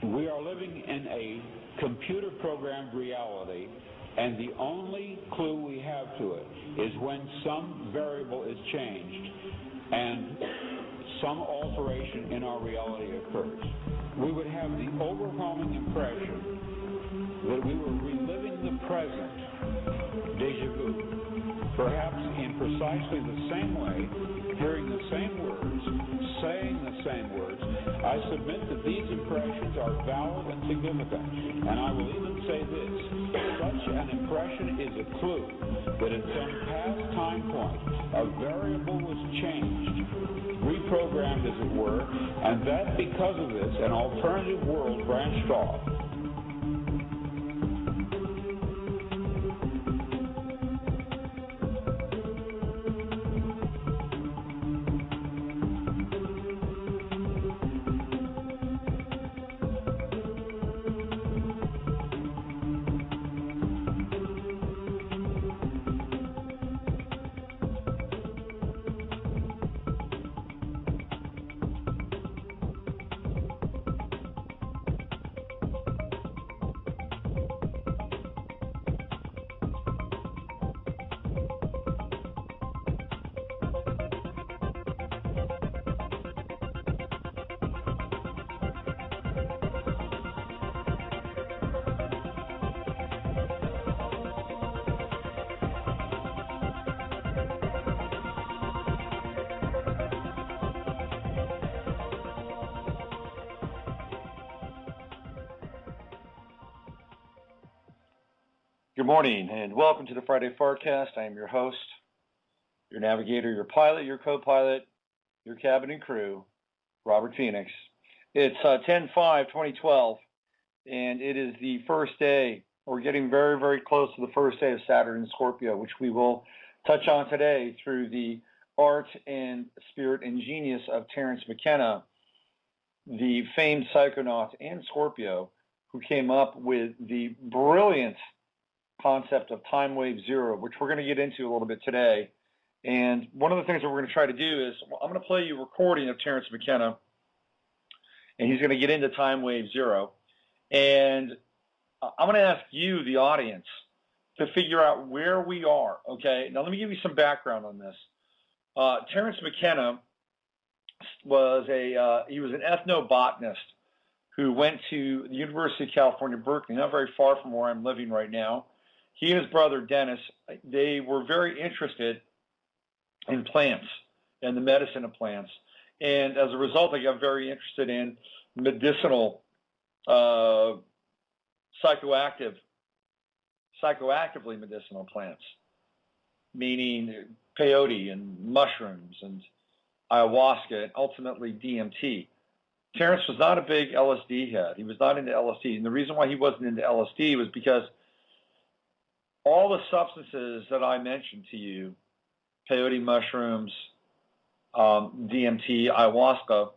We are living in a computer-programmed reality, and the only clue we have to it is when some variable is changed and some alteration in our reality occurs. We would have the overwhelming impression that we were reliving the present, déjà vu, perhaps in precisely the same way, hearing the same words, saying the same words. I submit that these impressions are valid and significant, and I will even say this: such an impression is a clue that at some past time point a variable was changed, reprogrammed as it were, and that because of this an alternative world branched off. Good morning and welcome to the Friday FARcast. I am your host, your navigator, your pilot, your co-pilot, your cabin and crew, Robert Phoenix. It's 10/5/2012 and it is the first day. We're getting very, very close to the first day of Saturn in Scorpio, which we will touch on today through the art and spirit and genius of Terrence McKenna, the famed psychonaut and Scorpio, who came up with the brilliant concept of Timewave Zero, which we're going to get into a little bit today. And one of the things that we're going to try to do is I'm going to play you a recording of Terrence McKenna, and he's going to get into Timewave Zero. And I'm going to ask you, the audience, to figure out where we are, okay? Now, let me give you some background on this. Terrence McKenna was he was an ethnobotanist who went to the University of California, Berkeley, not very far from where I'm living right now. He and his brother, Dennis, they were very interested in plants and the medicine of plants. And as a result, they got very interested in medicinal, psychoactively medicinal plants, meaning peyote and mushrooms and ayahuasca and ultimately DMT. Terrence was not a big LSD head. He was not into LSD. And the reason why he wasn't into LSD was because all the substances that I mentioned to you, peyote, mushrooms, DMT, ayahuasca,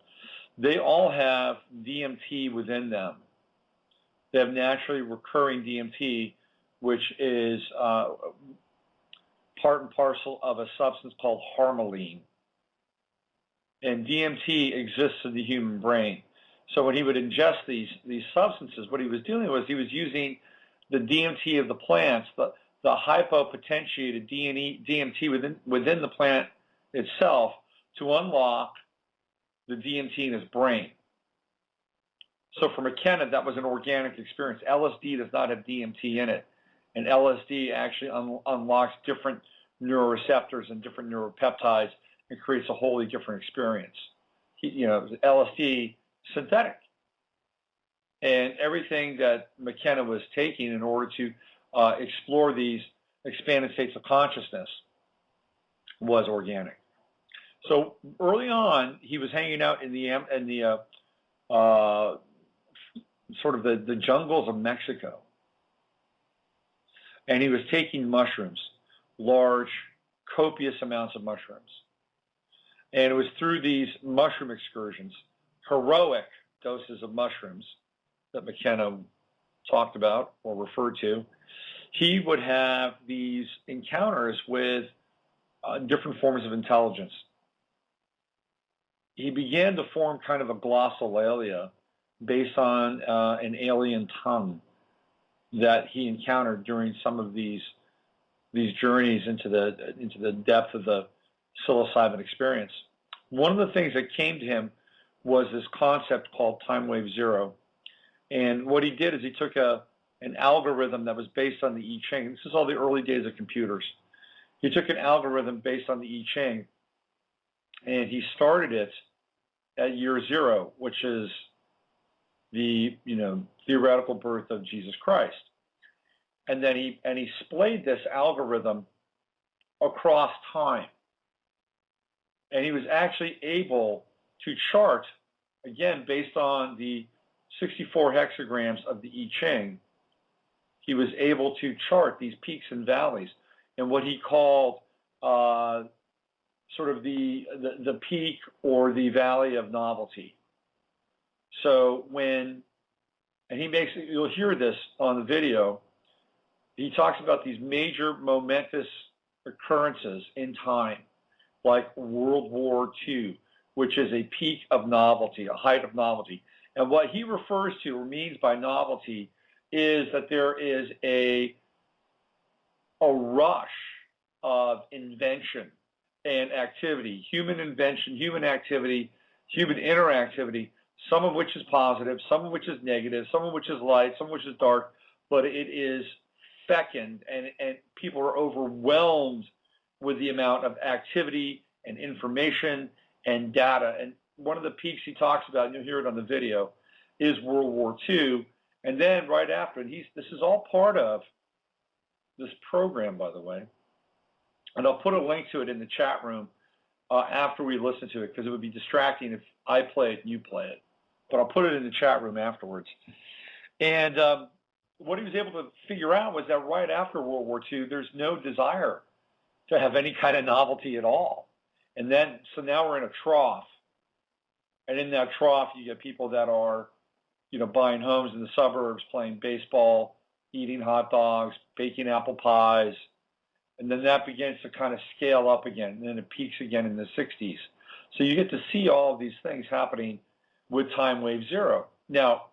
they all have DMT within them. They have naturally recurring DMT, which is part and parcel of a substance called harmaline. And DMT exists in the human brain. So when he would ingest these substances, what he was doing was he was using the DMT of the plants, the hypopotentiated DMT within the plant itself, to unlock the DMT in his brain. So for McKenna, that was an organic experience. LSD does not have DMT in it, and LSD actually unlocks different neuroreceptors and different neuropeptides and creates a wholly different experience. LSD synthetic. And everything that McKenna was taking in order to explore these expanded states of consciousness was organic. So early on, he was hanging out in the sort of the jungles of Mexico, and he was taking mushrooms, large, copious amounts of mushrooms. And it was through these mushroom excursions, heroic doses of mushrooms that McKenna talked about or referred to, he would have these encounters with different forms of intelligence. He began to form kind of a glossolalia based on an alien tongue that he encountered during some of these journeys into the depth of the psilocybin experience. One of the things that came to him was this concept called Timewave Zero. And what he did is he took an algorithm that was based on the I-Ching. This is all the early days of computers. He took an algorithm based on the I-Ching, and he started it at year zero, which is the theoretical birth of Jesus Christ. And then he splayed this algorithm across time. And he was actually able to chart, again, based on the 64 hexagrams of the I-Ching, he was able to chart these peaks and valleys and what he called sort of the peak or the valley of novelty. So and you'll hear this on the video, he talks about these major momentous occurrences in time, like World War II, which is a peak of novelty, a height of novelty. And what he refers to or means by novelty is that there is a rush of invention and activity, human invention, human activity, human interactivity, some of which is positive, some of which is negative, some of which is light, some of which is dark, but it is fecund, and people are overwhelmed with the amount of activity and information and data. And one of the peaks he talks about, and you'll hear it on the video, is World War II. And then right after, this is all part of this program, by the way, and I'll put a link to it in the chat room after we listen to it, because it would be distracting if I play it and you play it. But I'll put it in the chat room afterwards. And what he was able to figure out was that right after World War II, there's no desire to have any kind of novelty at all. And then, so now we're in a trough. And in that trough, you get people that are, buying homes in the suburbs, playing baseball, eating hot dogs, baking apple pies. And then that begins to kind of scale up again. And then it peaks again in the 60s. So you get to see all of these things happening with Timewave Zero. Now,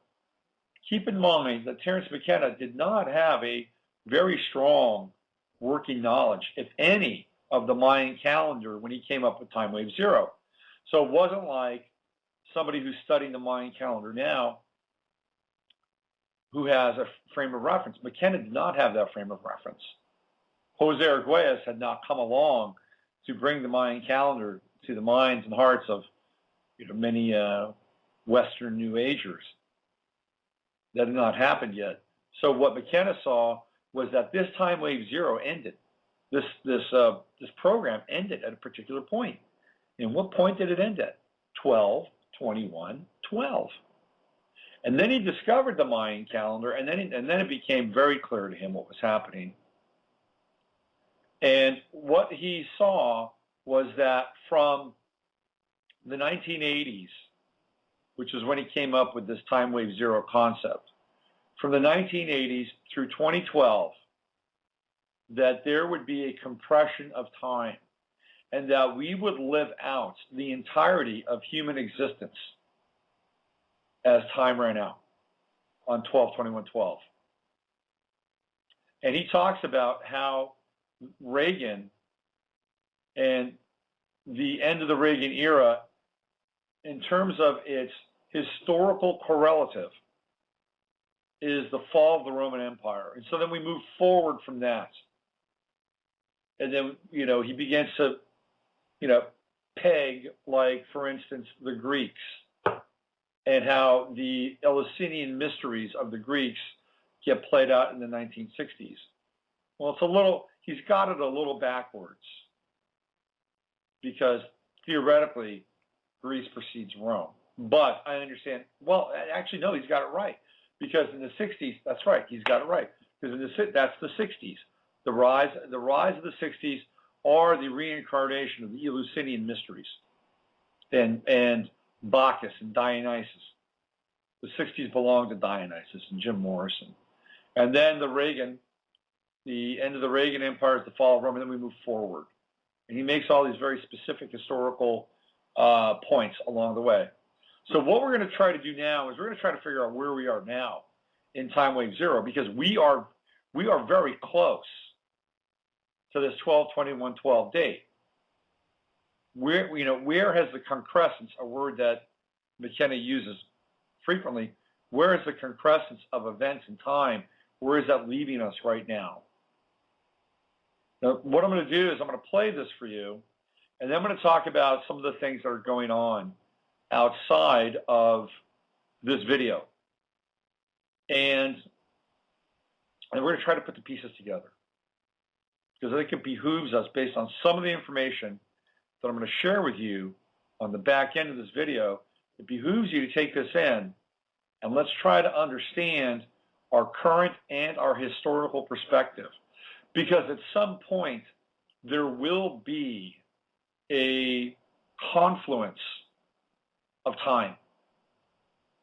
keep in mind that Terrence McKenna did not have a very strong working knowledge, if any, of the Mayan calendar when he came up with Timewave Zero. So it wasn't like somebody who's studying the Mayan calendar now who has a frame of reference. McKenna did not have that frame of reference. Jose Arguelles had not come along to bring the Mayan calendar to the minds and hearts of many Western New Agers. That had not happened yet. So what McKenna saw was that this Timewave Zero ended. This program ended at a particular point. And what point did it end at? 12, 21, 12. And then he discovered the Mayan calendar, and then it became very clear to him what was happening. And what he saw was that from the 1980s, which is when he came up with this Timewave Zero concept, from the 1980s through 2012, that there would be a compression of time, and that we would live out the entirety of human existence as time ran out on 12/21/12. And he talks about how Reagan and the end of the Reagan era, in terms of its historical correlative, is the fall of the Roman Empire. And so then we move forward from that. And then, he begins to, peg, like, for instance, the Greeks, and how the Eleusinian mysteries of the Greeks get played out in the 1960s. Well, he's got it a little backwards, because theoretically, Greece precedes Rome. But I understand, actually, no, he's got it right. Because in the 60s, that's right, he's got it right. Because that's the 60s. The rise of the 60s are the reincarnation of the Eleusinian mysteries and Bacchus and Dionysus. The 60s belong to Dionysus and Jim Morrison. And then the end of the Reagan Empire is the fall of Rome, and then we move forward. And he makes all these very specific historical points along the way. So what we're going to try to do now is we're going to try to figure out where we are now in Timewave Zero, because we are very close to this 12/21/12 date. Where has the concrescence, a word that McKenna uses frequently, where is the concrescence of events in time? Where is that leaving us right now? Now, what I'm going to do is I'm going to play this for you, and then I'm going to talk about some of the things that are going on outside of this video. And we're going to try to put the pieces together, because I think it behooves us, based on some of the information that I'm going to share with you on the back end of this video, it behooves you to take this in, and let's try to understand our current and our historical perspective. Because at some point, there will be a confluence of time,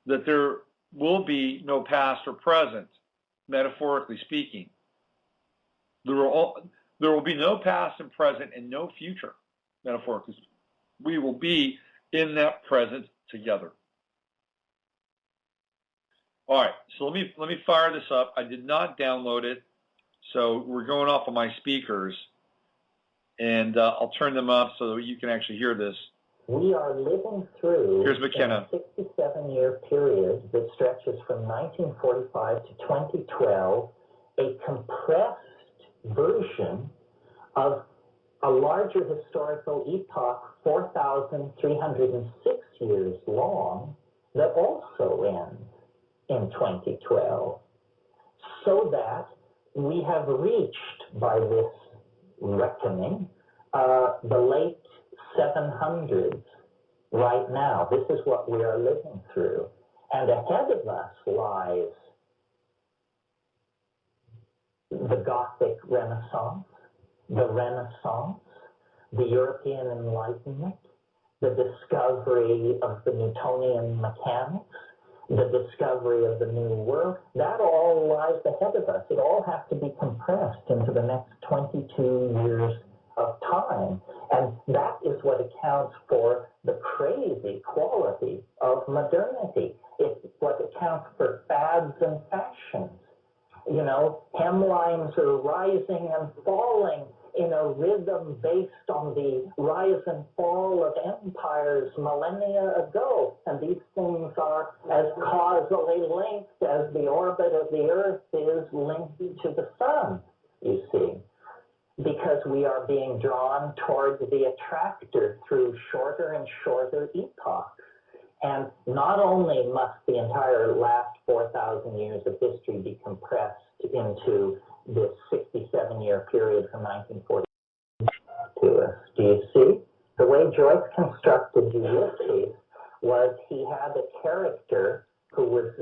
that there will be no past or present, metaphorically speaking. There will be no past and present and no future, metaphorically. We will be in that present together. All right, so let me fire this up. I did not download it, so we're going off of my speakers, and I'll turn them up so that you can actually hear this. We are living through Here's McKenna. a 67-year period that stretches from 1945 to 2012, a compressed version of a larger historical epoch, 4,306 years long, that also ends in 2012. So that we have reached, by this reckoning, the late 700s right now. This is what we are living through. And ahead of us lies the Gothic Renaissance, the European Enlightenment, the discovery of the Newtonian mechanics, the discovery of the New World. That all lies ahead of us. It all has to be compressed into the next 22 years of time. And that is what accounts for the crazy quality of modernity. It's what accounts for fads and fashions. You know, hemlines are rising and falling in a rhythm based on the rise and fall of empires millennia ago. And these things are as causally linked as the orbit of the Earth is linked to the sun, you see. Because we are being drawn towards the attractor through shorter and shorter epochs. And not only must the entire last 4,000 years of history be compressed into this 67-year period from 1940 to us. Do you see? The way Joyce constructed Ulysses was he had a character who was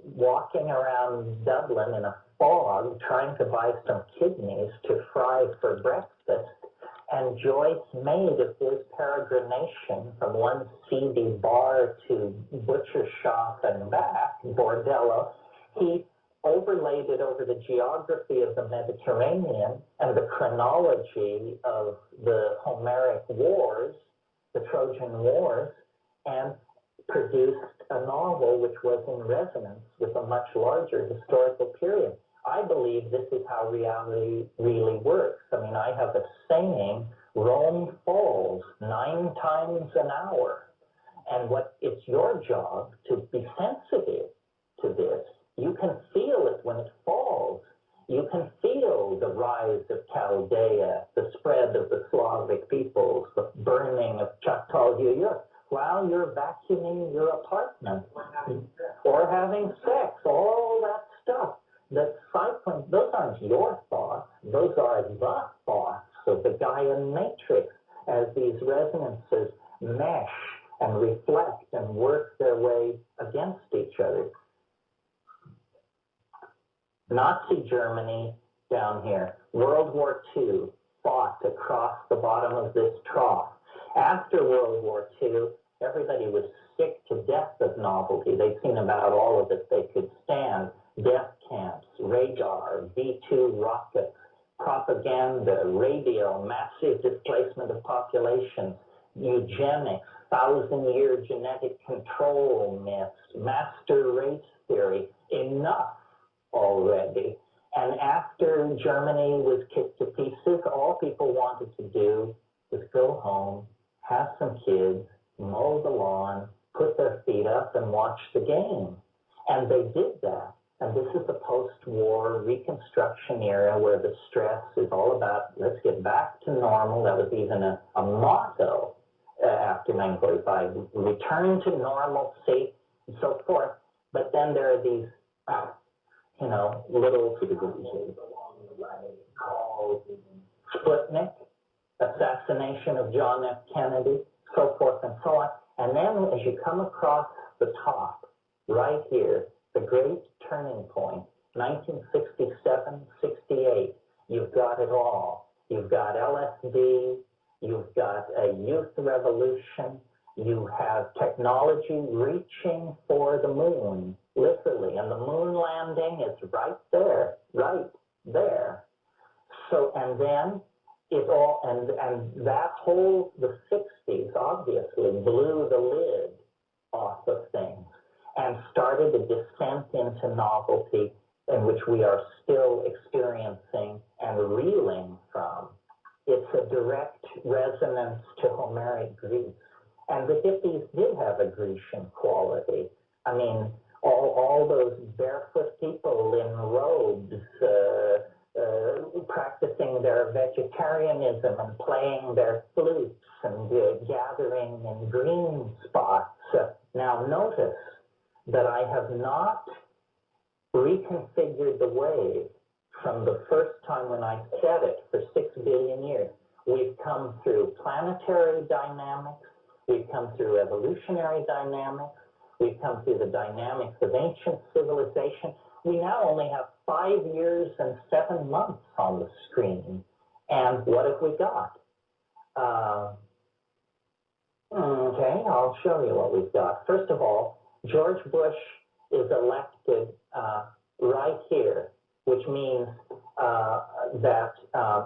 walking around Dublin in a fog trying to buy some kidneys to fry for breakfast. And Joyce made of his peregrination from one seedy bar to butcher shop and back, bordello, he overlaid it over the geography of the Mediterranean and the chronology of the Homeric wars, the Trojan Wars, and produced a novel which was in resonance with a much larger historical period. I believe this is how reality really works. I mean, I have a saying, Rome falls 9 times an hour. And it's your job to be sensitive to this. You can feel it when it falls. You can feel the rise of Chaldea, the spread of the Slavic peoples, the burning of Choctaw while you're vacuuming your apartment or having sex, all that stuff. That cycling, those aren't your thoughts, those are the thoughts of the Gaian matrix as these resonances mesh and reflect and work their way against each other. Nazi Germany down here, World War II fought across the bottom of this trough. After World War II, everybody was sick to death of novelty. They'd seen about all of it they could stand. Death camps, radar, V-2 rockets, propaganda, radio, massive displacement of populations, eugenics, 1,000-year genetic control myths, master race theory, enough already. And after Germany was kicked to pieces, all people wanted to do was go home, have some kids, mow the lawn, put their feet up, and watch the game. And they did that. And this is the post-war Reconstruction era where the stress is all about, let's get back to normal. That was even a motto after 1945, return to normalcy and so forth. But then there are these, little called Sputnik, assassination of John F. Kennedy, so forth and so on. And then as you come across the top, right here, the great turning point, 1967, 68, you've got it all. You've got LSD, you've got a youth revolution, you have technology reaching for the moon, literally, and the moon landing is right there. So, and then it all, and that whole, the 60s obviously blew the lid off of things and started a descent into novelty in which we are still experiencing and reeling from. It's a direct resonance to Homeric Greece. And the hippies did have a Grecian quality. I mean, all those barefoot people in robes, practicing their vegetarianism and playing their flutes and gathering in green spots. Now notice that I have not reconfigured the wave from the first time when I said it for 6 billion years. We've come through planetary dynamics, we've come through evolutionary dynamics, we've come through the dynamics of ancient civilization. We now only have 5 years and 7 months on the screen. And what have we got? Okay, I'll show you what we've got. First of all, George Bush is elected right here, which means that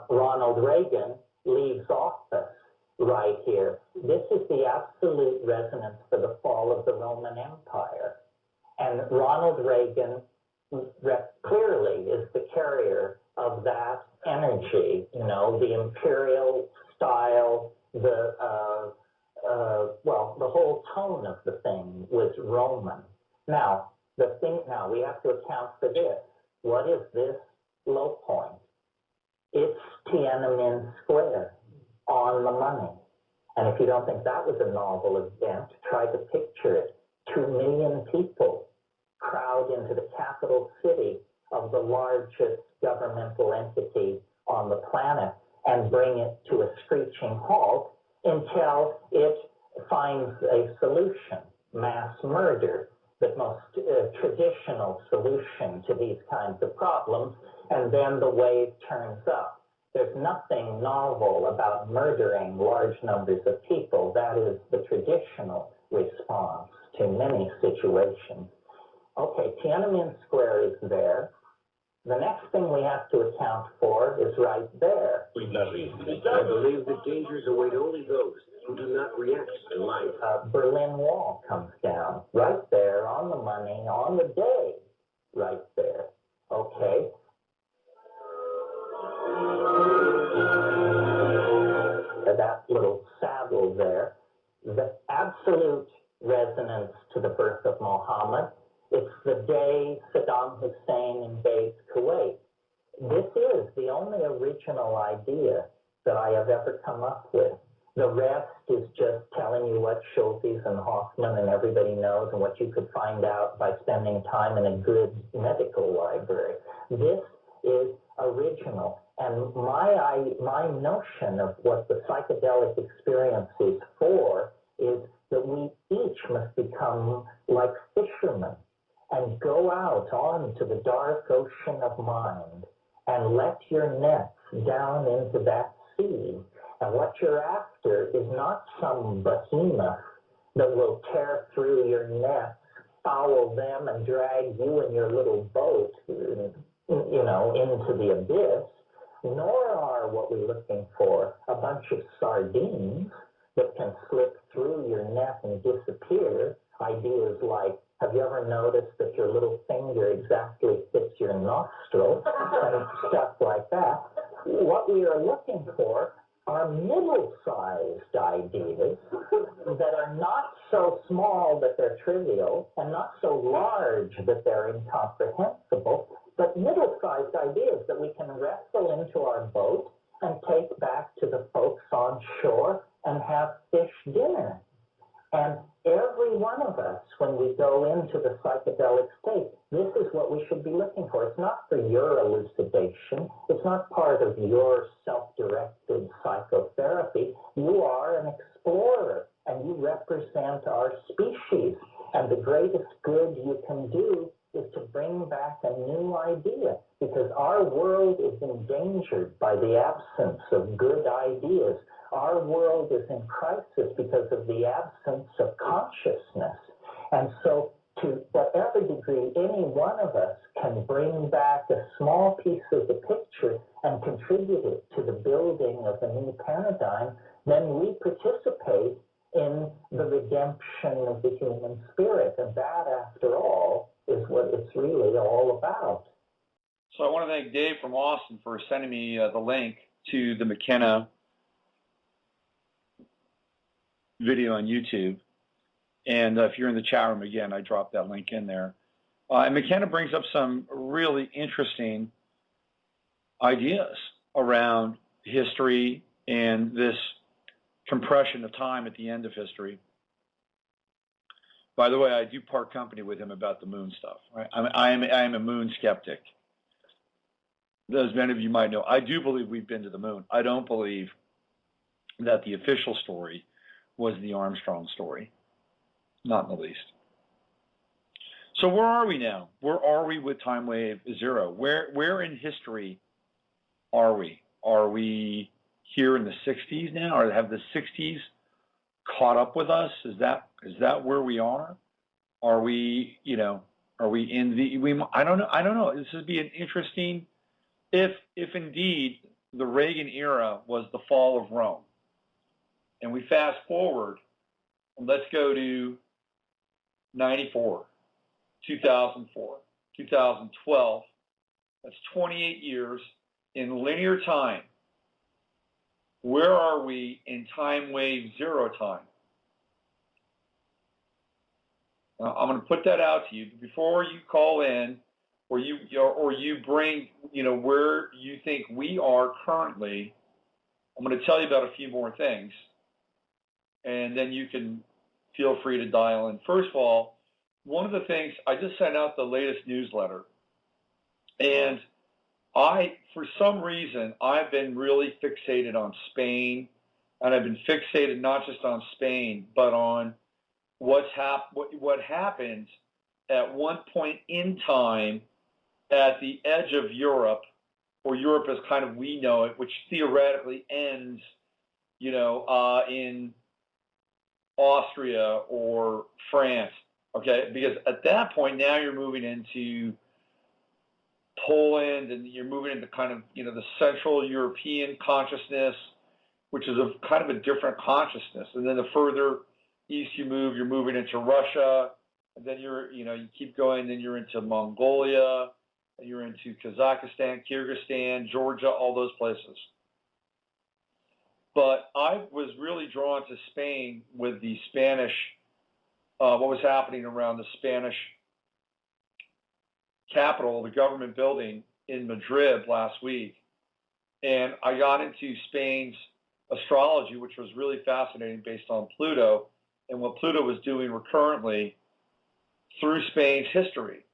Ronald Reagan leaves office right here. This is the absolute resonance for the fall of the Roman Empire. And Ronald Reagan clearly is the carrier of that energy, the imperial style, the whole tone of the thing was Roman. Now, we have to account for this. What is this low point? It's Tiananmen Square, on the money. And if you don't think that was a novel event, try to picture it. 2 million people crowd into the capital city of the largest governmental entity on the planet and bring it to a screeching halt until it finds a solution, mass murder, the most traditional solution to these kinds of problems, and then the wave turns up. There's nothing novel about murdering large numbers of people. That is the traditional response to many situations. Okay, Tiananmen Square is there. The next thing we have to account for is right there. I believe that dangers await only those who do not react in life. Berlin Wall comes down right there, on the money, on the day, right there. Okay. That little saddle there, the absolute resonance to the birth of Muhammad. It's the day Saddam Hussein invades Kuwait. This is the only original idea that I have ever come up with. The rest is just telling you what Schultes and Hoffman and everybody knows and what you could find out by spending time in a good medical library. This is original. And my notion of what the psychedelic experience is for is that we each must become like fishermen and go out onto the dark ocean of mind and let your nets down into that sea. And what you're after is not some behemoth that will tear through your nets, foul them, and drag you and your little boat, into the abyss. Nor are what we're looking for a bunch of sardines. that can slip through your neck and disappear. Ideas like, have you ever noticed that your little finger exactly fits your nostril and stuff like that? What we are looking for are middle-sized ideas that are not so small that they're trivial and not so large that they're incomprehensible, but middle-sized ideas that we can wrestle into our boat and take back to the folks on shore and have fish dinner. And every one of us, when we go into the psychedelic state, this is what we should be looking for. It's not for your elucidation. It's not part of your self-directed psychotherapy. You are an explorer, and you represent our species. And the greatest good you can do is to bring back a new idea, because our world is endangered by the absence of good ideas. Our world is in crisis because of the absence of consciousness. And so, to whatever degree any one of us can bring back a small piece of the picture and contribute it to the building of a new paradigm, then we participate in the redemption of the human spirit. And that, after all, is what it's really all about. So I want to thank Dave from Austin for sending me the link to the McKenna video on YouTube. And if you're in the chat room, again, I dropped that link in there. And McKenna brings up some really interesting ideas around history and this compression of time at the end of history. By the way, I do part company with him about the moon stuff. Right? I am a moon skeptic. As many of you might know, I do believe we've been to the moon. I don't believe that the official story was the Armstrong story. Not in the least. So where are we now? Where are we with Timewave Zero? Where in history are we? Are we here in the 60s now? Or have the 60s caught up with us? Is that where we are? Are we, are we in the, I don't know. This would be an interesting, if indeed the Reagan era was the fall of Rome, and we fast forward, and let's go to 94, 2004, 2012, that's 28 years in linear time. Where are we in Timewave Zero time? Now, I'm going to put that out to you before you call in, or you bring, where you think we are currently. I'm going to tell you about a few more things, and then you can feel free to dial in. First of all, one of the things, I just sent out the latest newsletter, and for some reason, I've been really fixated on Spain, and I've been fixated not just on Spain, but on what happened at one point in time at the edge of Europe, or Europe as kind of we know it, which theoretically ends, in Austria or France, okay? Because at that point, now you're moving into Poland, and you're moving into kind of, the Central European consciousness, which is a kind of a different consciousness. And then the further east you move, you're moving into Russia, and then you keep going, then you're into Mongolia, and you're into Kazakhstan, Kyrgyzstan, Georgia, all those places. But I was really drawn to Spain with the Spanish, what was happening around the Spanish capital, the government building in Madrid last week. And I got into Spain's astrology, which was really fascinating based on Pluto and what Pluto was doing recurrently through Spain's history.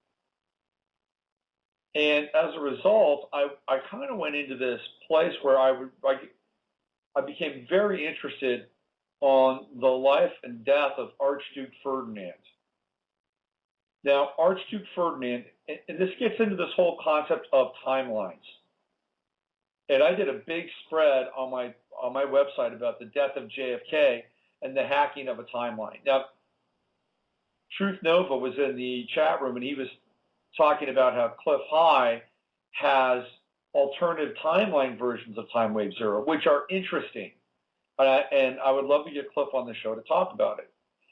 And as a result, I kind of went into this place where I became very interested on the life and death of Archduke Ferdinand. Now, Archduke Ferdinand, and this gets into this whole concept of timelines. And I did a big spread on my website about the death of JFK and the hacking of a timeline. Now, Truth Nova was in the chat room, and he was talking about how Cliff High has alternative timeline versions of Timewave Zero, which are interesting. And I would love to get Cliff on the show to talk about it.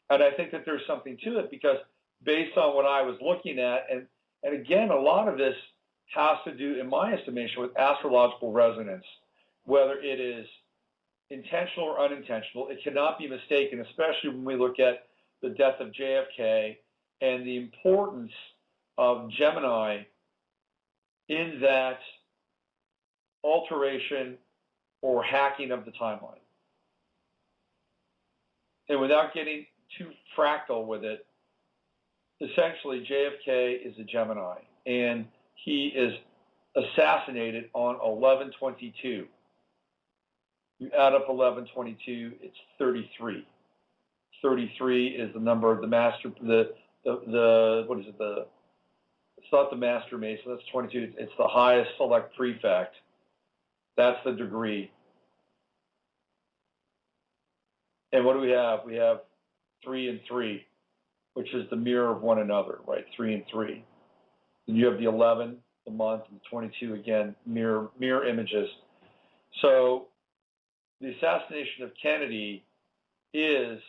And I think that there's something to it because based on what I was looking at, and again, a lot of this has to do, in my estimation, with astrological resonance, whether it is intentional or unintentional. It cannot be mistaken, especially when we look at the death of JFK and the importance of Gemini in that alteration or hacking of the timeline. And without getting too fractal with it, essentially JFK is a Gemini, and he is assassinated on 11/22. You add up 11/22, it's 33. 33 is the number of the master, what is it, it's not the master mason, that's 22, it's the highest select prefect. That's the degree. And what do we have? We have 3 and 3, which is the mirror of one another, right? 3 and 3. And you have the 11, the month, and the 22, again, mirror images. So the assassination of Kennedy is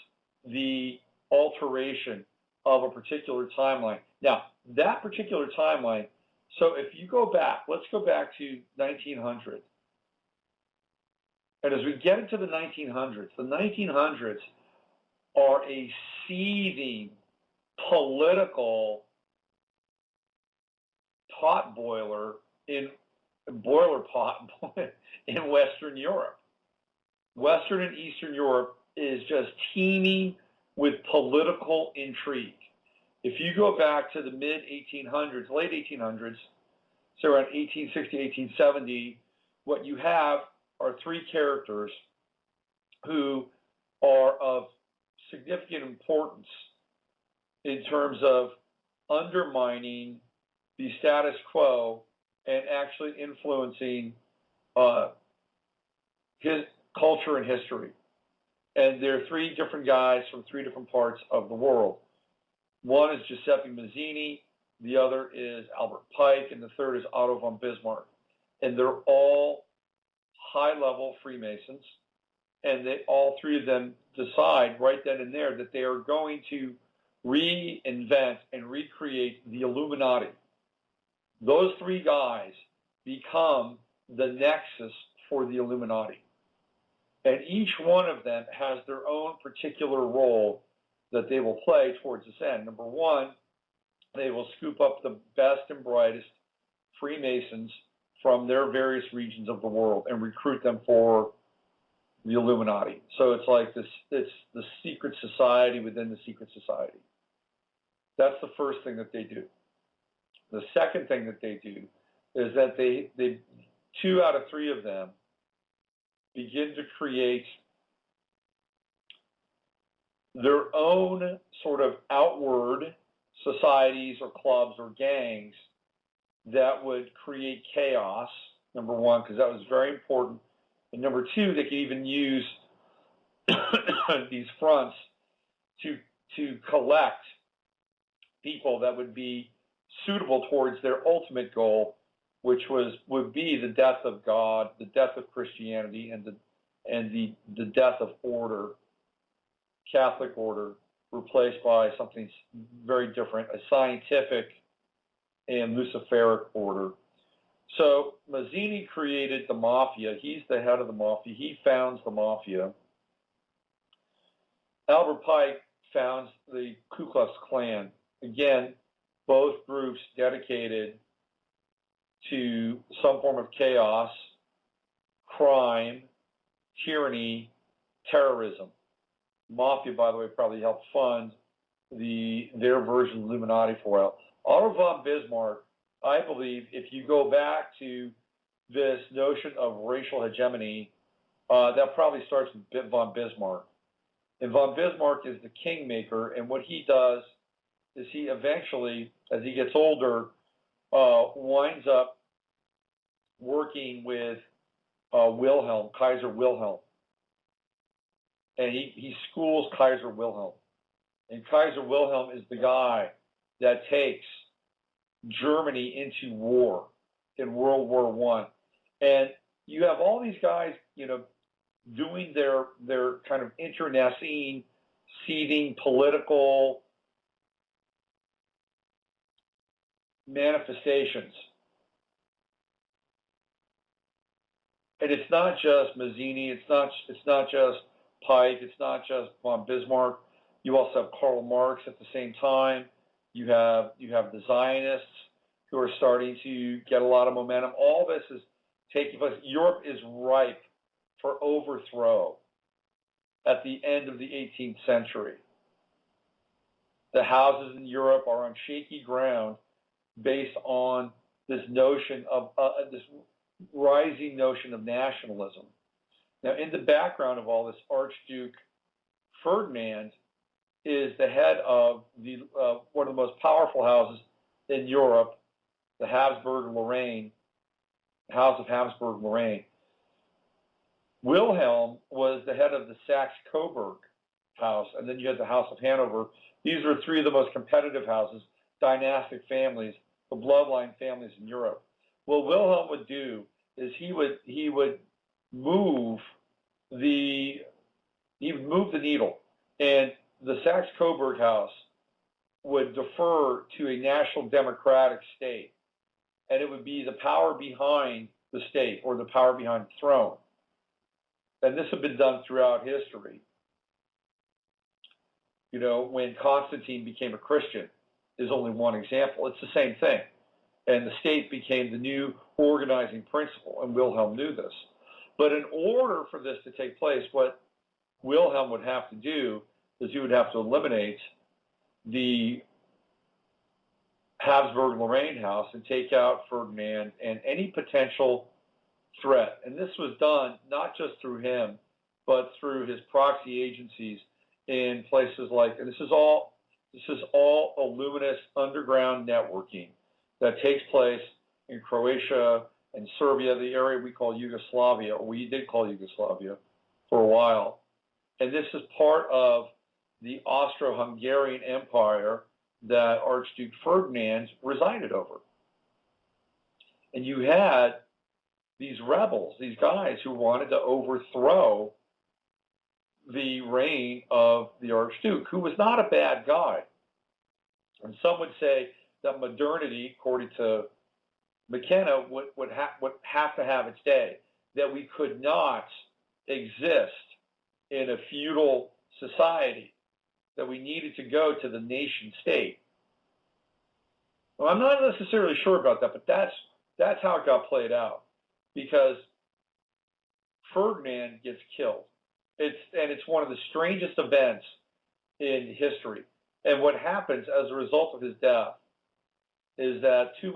the alteration of a particular timeline. Now, that particular timeline, so if you go back, let's go back to 1900. And as we get into the 1900s are a seething political boiler pot in Western Europe. Western and Eastern Europe is just teeming with political intrigue. If you go back to the mid-1800s, late 1800s, so around 1860, 1870, what you have are 3 characters who are of significant importance in terms of undermining the status quo and actually influencing his culture and history. And there are 3 different guys from 3 different parts of the world. One is Giuseppe Mazzini, the other is Albert Pike, and the third is Otto von Bismarck. And they're all high-level Freemasons, and all 3 of them decide right then and there that they are going to reinvent and recreate the Illuminati. Those 3 guys become the nexus for the Illuminati. And each one of them has their own particular role that they will play towards this end. Number 1, they will scoop up the best and brightest Freemasons from their various regions of the world and recruit them for the Illuminati. So it's like this, it's the secret society within the secret society. That's the first thing that they do. The second thing that they do is that they 2 out of 3 of them begin to create their own sort of outward societies or clubs or gangs that would create chaos, number 1, because that was very important. And number 2, they could even use these fronts to collect people that would be suitable towards their ultimate goal, which would be the death of God, the death of Christianity, and the death of order, Catholic order, replaced by something very different, a scientific and Luciferic order. So Mazzini created the mafia. He's the head of the mafia. He founds the mafia. Albert Pike founds the Ku Klux Klan. Again, both groups dedicated to some form of chaos, crime, tyranny, terrorism. Mafia, by the way, probably helped fund their version of Illuminati for a while. Otto von Bismarck, I believe, if you go back to this notion of racial hegemony, that probably starts with von Bismarck. And von Bismarck is the kingmaker, and what he does is he eventually, as he gets older, winds up working with Wilhelm, Kaiser Wilhelm. And he schools Kaiser Wilhelm. And Kaiser Wilhelm is the guy that takes Germany into war in World War I. And you have all these guys, doing their kind of internecine, seething political manifestations. And it's not just Mazzini, it's not just Pike, it's not just von Bismarck. You also have Karl Marx at the same time. You have the Zionists who are starting to get a lot of momentum. All this is taking place. Europe is ripe for overthrow at the end of the 18th century. The houses in Europe are on shaky ground based on this notion of this rising notion of nationalism. Now, in the background of all this, Archduke Ferdinand is the head of the one of the most powerful houses in Europe, the Habsburg-Lorraine, House of Habsburg-Lorraine. Wilhelm was the head of the Saxe-Coburg house, and then you had the House of Hanover. These were three of the most competitive houses, dynastic families, the bloodline families in Europe. What Wilhelm would do is he would move the needle, and the Saxe-Coburg house would defer to a national democratic state, and it would be the power behind the state or the power behind the throne. And this had been done throughout history. You know, when Constantine became a Christian is only one example. It's the same thing. And the state became the new organizing principle, and Wilhelm knew this. But in order for this to take place, what Wilhelm would have to do is he would have to eliminate the Habsburg-Lorraine house and take out Ferdinand and any potential threat. And this was done not just through him, but through his proxy agencies in places like, and this is all a luminous underground networking that takes place in Croatia and Serbia, the area we call Yugoslavia, or we did call Yugoslavia for a while. And this is part of the Austro-Hungarian Empire that Archduke Ferdinand resided over. And you had these rebels, these guys who wanted to overthrow the reign of the Archduke, who was not a bad guy. And some would say that modernity, according to McKenna, would have to have its day, that we could not exist in a feudal society, that we needed to go to the nation state. Well, I'm not necessarily sure about that, but that's how it got played out, because Ferdinand gets killed. It's one of the strangest events in history. And what happens as a result of his death is that 3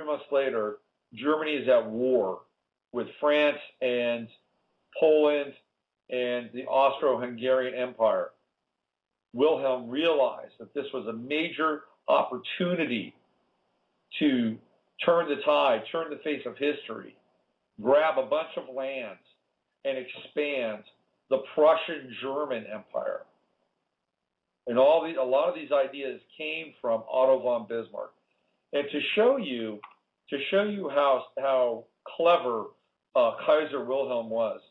months later, Germany is at war with France and Poland and the Austro-Hungarian Empire. Wilhelm realized that this was a major opportunity to turn the tide, turn the face of history, grab a bunch of lands, and expand the Prussian-German Empire. And a lot of these ideas came from Otto von Bismarck. And to show you how clever Kaiser Wilhelm was,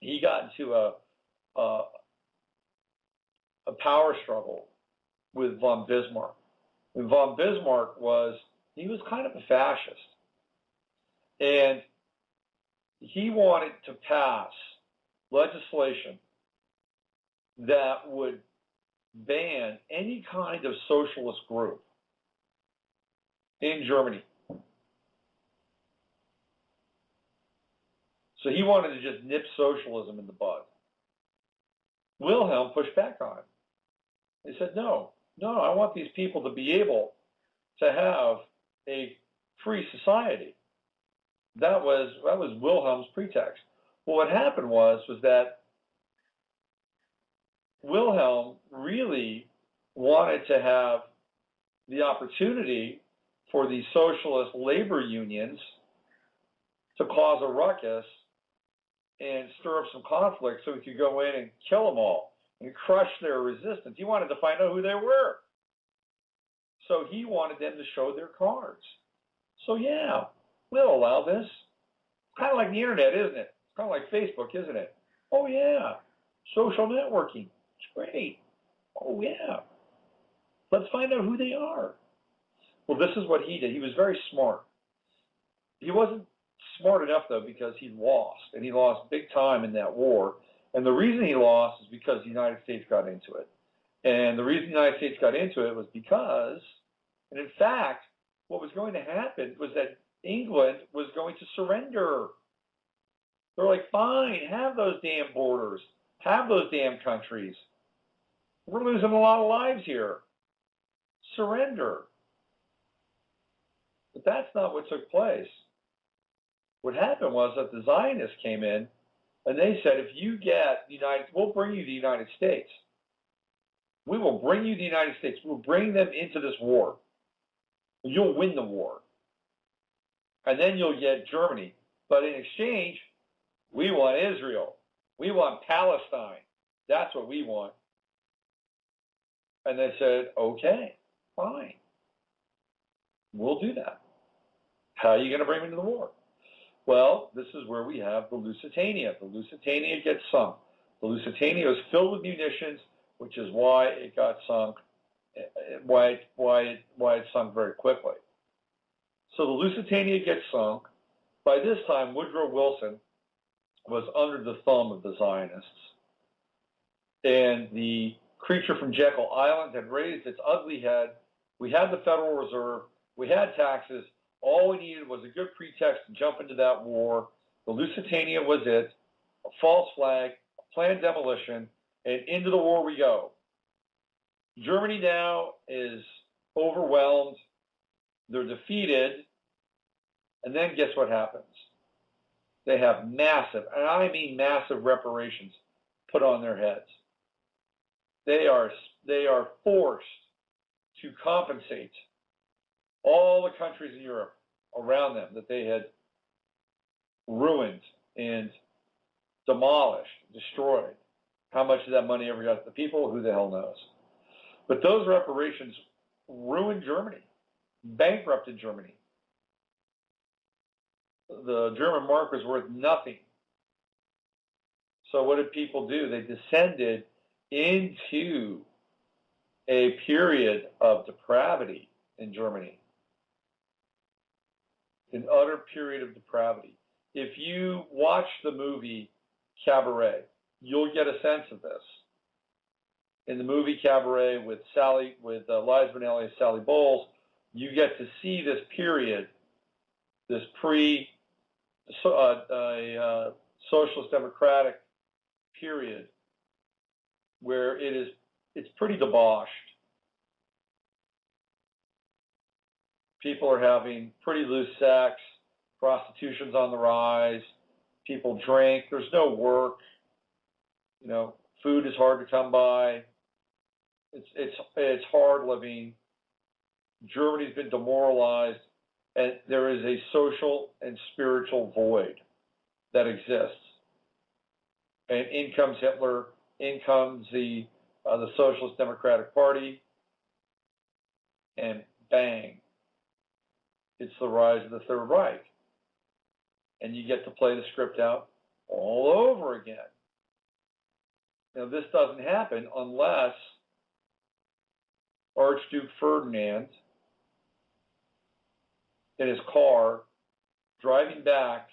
he got into a power struggle with von Bismarck. And von Bismarck was kind of a fascist. And he wanted to pass legislation that would ban any kind of socialist group in Germany. So he wanted to just nip socialism in the bud. Wilhelm pushed back on him. He said, no, I want these people to be able to have a free society. That was Wilhelm's pretext. Well, what happened was that Wilhelm really wanted to have the opportunity for these socialist labor unions to cause a ruckus and stir up some conflict so he could go in and kill them all and crush their resistance. He wanted to find out who they were. So he wanted them to show their cards. So yeah, we'll allow this. Kind of like the internet, isn't it? It's kind of like Facebook, isn't it? Oh, yeah. Social networking. It's great. Oh, yeah. Let's find out who they are. Well, this is what he did. He was very smart. He wasn't smart enough, though, because he lost, and he lost big time in that war. And the reason he lost is because the United States got into it. And the reason the United States got into it was because, and in fact, what was going to happen was that England was going to surrender. They're like, fine, have those damn borders, have those damn countries. We're losing a lot of lives here. Surrender. But that's not what took place. What happened was that the Zionists came in and they said, if you get the we'll bring you the United States. We will bring you the United States. We'll bring them into this war. You'll win the war. And then you'll get Germany. But in exchange, we want Israel. We want Palestine. That's what we want. And they said, okay, fine. We'll do that. How are you going to bring them into the war? Well, this is where we have the Lusitania. The Lusitania gets sunk. The Lusitania is filled with munitions, which is why it got sunk, why it sunk very quickly. So the Lusitania gets sunk. By this time, Woodrow Wilson was under the thumb of the Zionists. And the creature from Jekyll Island had raised its ugly head. We had the Federal Reserve. We had taxes. All we needed was a good pretext to jump into that war. The Lusitania was it, a false flag, a planned demolition, and into the war we go. Germany now is overwhelmed. They're defeated. And then guess what happens? They have massive, and I mean massive reparations put on their heads. They are forced to compensate all the countries in Europe around them that they had ruined and demolished, destroyed. How much of that money ever got to the people? Who the hell knows? But those reparations ruined Germany, bankrupted Germany. The German mark was worth nothing. So what did people do? They descended into a period of depravity in Germany. An utter period of depravity. If you watch the movie Cabaret, you'll get a sense of this. In the movie Cabaret with Liza Minnelli and Sally Bowles, you get to see this period, this socialist democratic period, where it's pretty debauched. People are having pretty loose sex, prostitution's on the rise, people drink, there's no work, food is hard to come by, it's hard living. Germany's been demoralized, and there is a social and spiritual void that exists. And in comes Hitler, in comes the Socialist Democratic Party, and bang, it's the rise of the Third Reich. And you get to play the script out all over again. This doesn't happen unless Archduke Ferdinand, in his car, driving back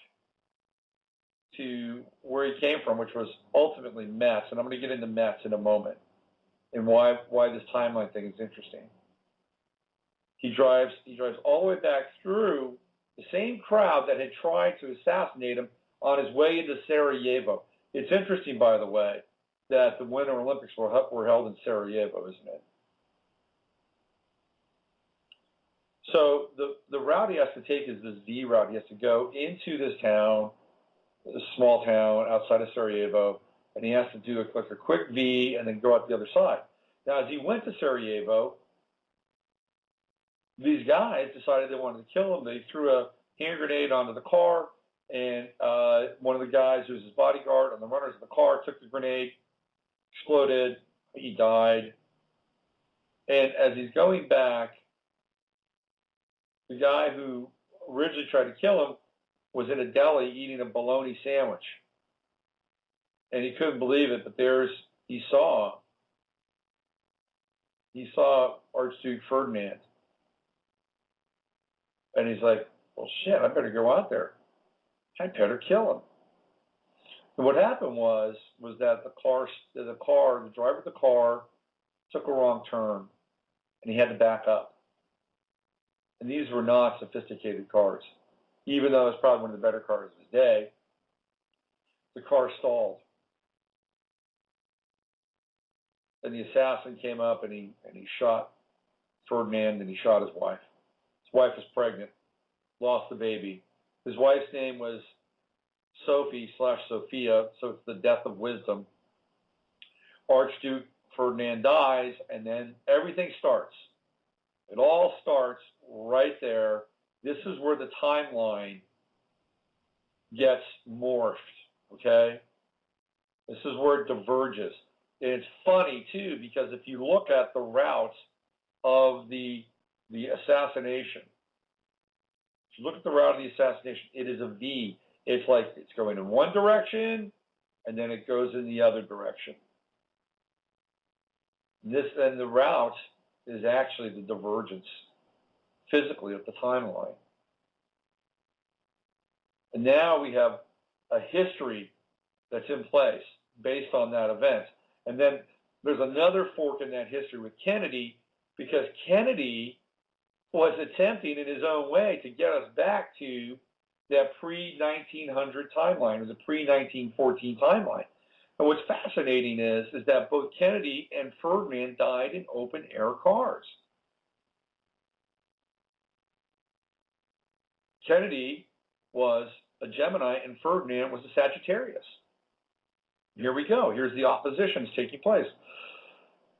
to where he came from, which was ultimately Metz, and I'm going to get into Metz in a moment, and why this timeline thing is interesting. He drives all the way back through the same crowd that had tried to assassinate him on his way into Sarajevo. It's interesting, by the way, that the Winter Olympics were held in Sarajevo, isn't it? So the route he has to take is this V route. He has to go into this town, this small town outside of Sarajevo, and he has to do a quick V and then go out the other side. Now, as he went to Sarajevo, these guys decided they wanted to kill him. They threw a hand grenade onto the car, and one of the guys who was his bodyguard and the runners of the car took the grenade, exploded, he died. And as he's going back, the guy who originally tried to kill him was in a deli eating a bologna sandwich. and he couldn't believe it, but he saw Archduke Ferdinand, and he's like, well, shit, I better go out there. I better kill him. And what happened was that the driver of the car took a wrong turn, and he had to back up. And these were not sophisticated cars. Even though it's probably one of the better cars of his day, the car stalled. And the assassin came up and he shot Ferdinand, and he shot his wife. His wife was pregnant, lost the baby. His wife's name was Sophie/Sophia, so it's the death of wisdom. Archduke Ferdinand dies, and then everything starts. It all starts right there. This is where the timeline gets morphed, okay? This is where it diverges. And it's funny, too, because if you look at the route of the assassination, if you look at the route of the assassination, it is a V. It's like it's going in one direction, and then it goes in the other direction. And the route is actually the divergence physically of the timeline. And now we have a history that's in place based on that event. And then there's another fork in that history with Kennedy, because Kennedy was attempting in his own way to get us back to that pre-1900 timeline, or the pre-1914 timeline. And what's fascinating is that both Kennedy and Ferdinand died in open-air cars. Kennedy was a Gemini and Ferdinand was a Sagittarius. Here we go. Here's the oppositions taking place.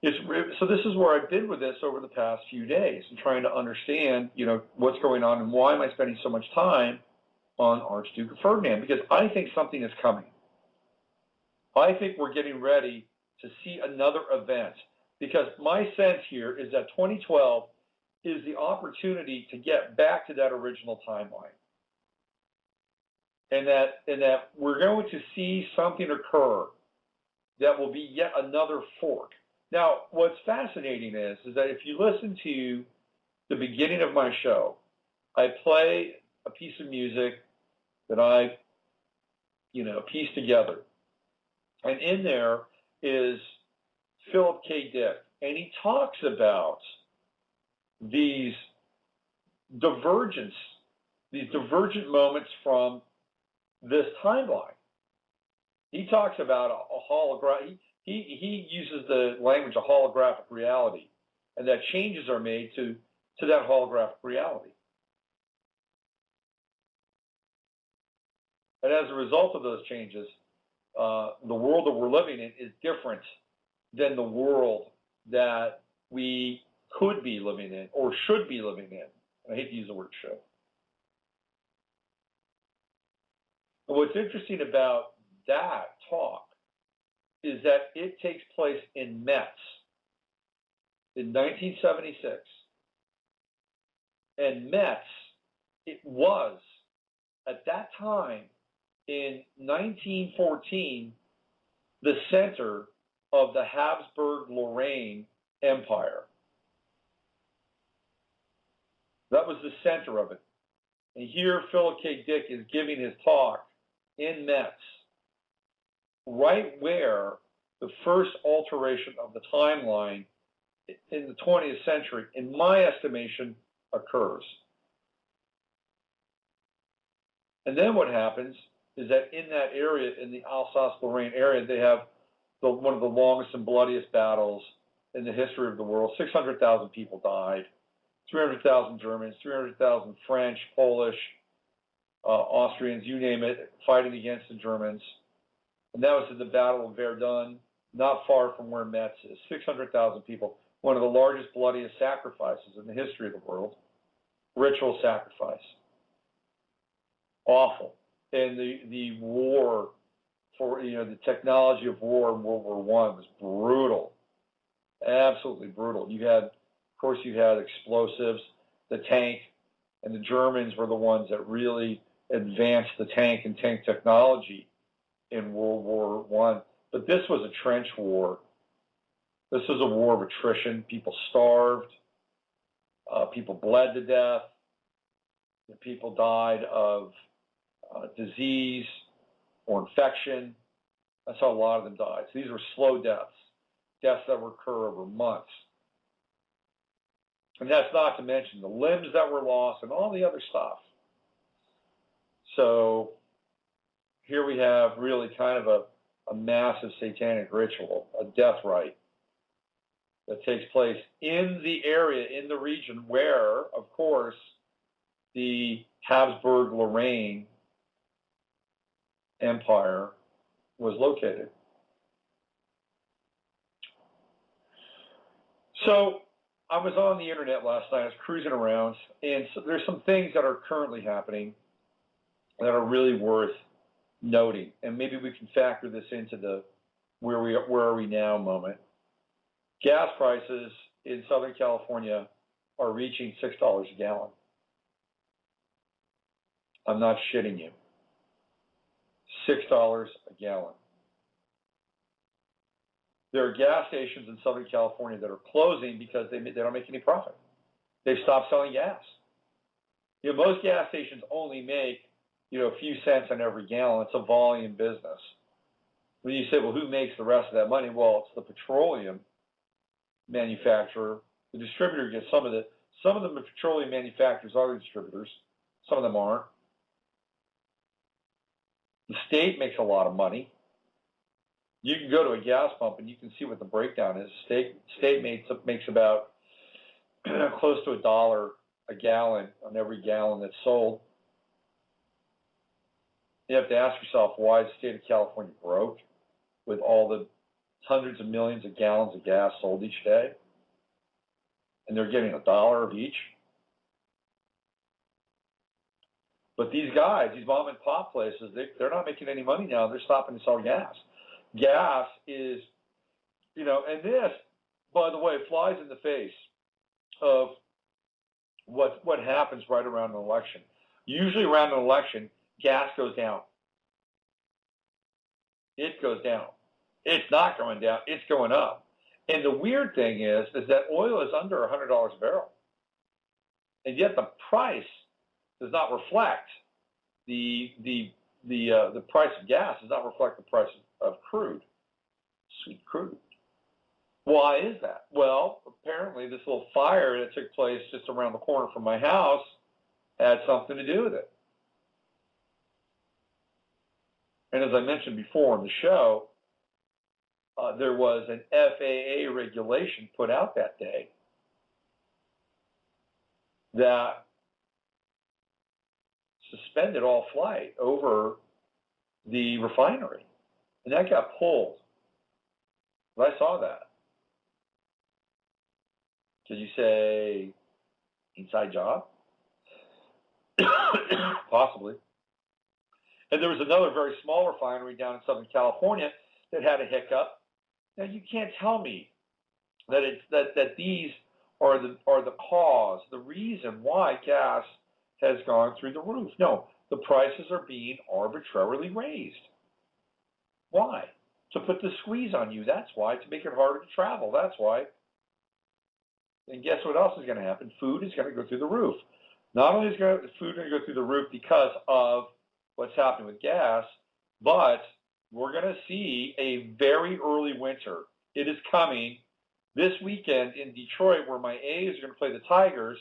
So this is where I've been with this over the past few days, and trying to understand, what's going on and why am I spending so much time on Archduke Ferdinand, because I think something is coming. I think we're getting ready to see another event, because my sense here is that 2012 is the opportunity to get back to that original timeline. And that we're going to see something occur that will be yet another fork. Now, what's fascinating is that if you listen to the beginning of my show, I play a piece of music that I, pieced together. And in there is Philip K. Dick, and he talks about these divergent moments from this timeline. He talks about a hologram. He uses the language of holographic reality, and that changes are made to that holographic reality. And as a result of those changes, the world that we're living in is different than the world that we could be living in or should be living in. I hate to use the word should. And what's interesting about that talk is that it takes place in Metz in 1976. And Metz, it was, at that time, in 1914, the center of the Habsburg-Lorraine Empire. That was the center of it. And here Philip K. Dick is giving his talk in Metz, right where the first alteration of the timeline in the 20th century, in my estimation, occurs. And then what happens is that in that area, in the Alsace-Lorraine area, they have one of the longest and bloodiest battles in the history of the world. 600,000 people died, 300,000 Germans, 300,000 French, Polish, Austrians, you name it, fighting against the Germans. And that was in the Battle of Verdun, not far from where Metz is. 600,000 people, one of the largest, bloodiest sacrifices in the history of the world. Ritual sacrifice. Awful. And the war for, the technology of war in World War I was brutal. Absolutely brutal. You had explosives, the tank, and the Germans were the ones that really advanced the tank and tank technology in World War I, but this was a trench war. This was a war of attrition. People starved. People bled to death. People died of disease or infection. That's how a lot of them died. So these were slow deaths, deaths that would occur over months. And that's not to mention the limbs that were lost and all the other stuff. So here we have really kind of a massive satanic ritual, a death rite that takes place in the area, in the region where, of course, the Habsburg-Lorraine Empire was located. So I was on the internet last night. I was cruising around, and so there's some things that are currently happening that are really worth noting, and maybe we can factor this into the where are we now moment. Gas prices in Southern California are reaching $6 a gallon. I'm not shitting you. $6 a gallon. There are gas stations in Southern California that are closing because they don't make any profit. They've stopped selling gas. You know, most gas stations only make, you know, a few cents on every gallon. It's a volume business. When you say, well, who makes the rest of that money? Well, it's the petroleum manufacturer. The distributor gets some of the petroleum manufacturers are the distributors. Some of them aren't. The state makes a lot of money. You can go to a gas pump and you can see what the breakdown is. State makes about close to $1 a gallon on every gallon that's sold. You have to ask yourself, why is the state of California broke with all the hundreds of millions of gallons of gas sold each day? And they're getting $1 of each. But these guys, these mom and pop places, they're not making any money now. They're stopping to sell gas. Gas is, you know, and this, by the way, flies in the face of what happens right around an election. Usually around an election, gas goes down. It goes down. It's not going down. It's going up. And the weird thing is that oil is under $100 a barrel, and yet the price does not reflect the price of gas does not reflect the price of crude, sweet crude. Why is that? Well, apparently this little fire that took place just around the corner from my house had something to do with it. And as I mentioned before on the show, there was an FAA regulation put out that day that suspended all flight over the refinery. And that got pulled. But I saw that. Did you say inside job? Possibly. And there was another very small refinery down in Southern California that had a hiccup. Now you can't tell me that these are the cause, the reason why gas has gone through the roof. No, the prices are being arbitrarily raised. Why? To put the squeeze on you. That's why. To make it harder to travel. That's why. And guess what else is going to happen? Food is going to go through the roof. Not only is food going to go through the roof because of what's happening with gas, but we're going to see a very early winter. It is coming this weekend in Detroit, where my A's are going to play the Tigers.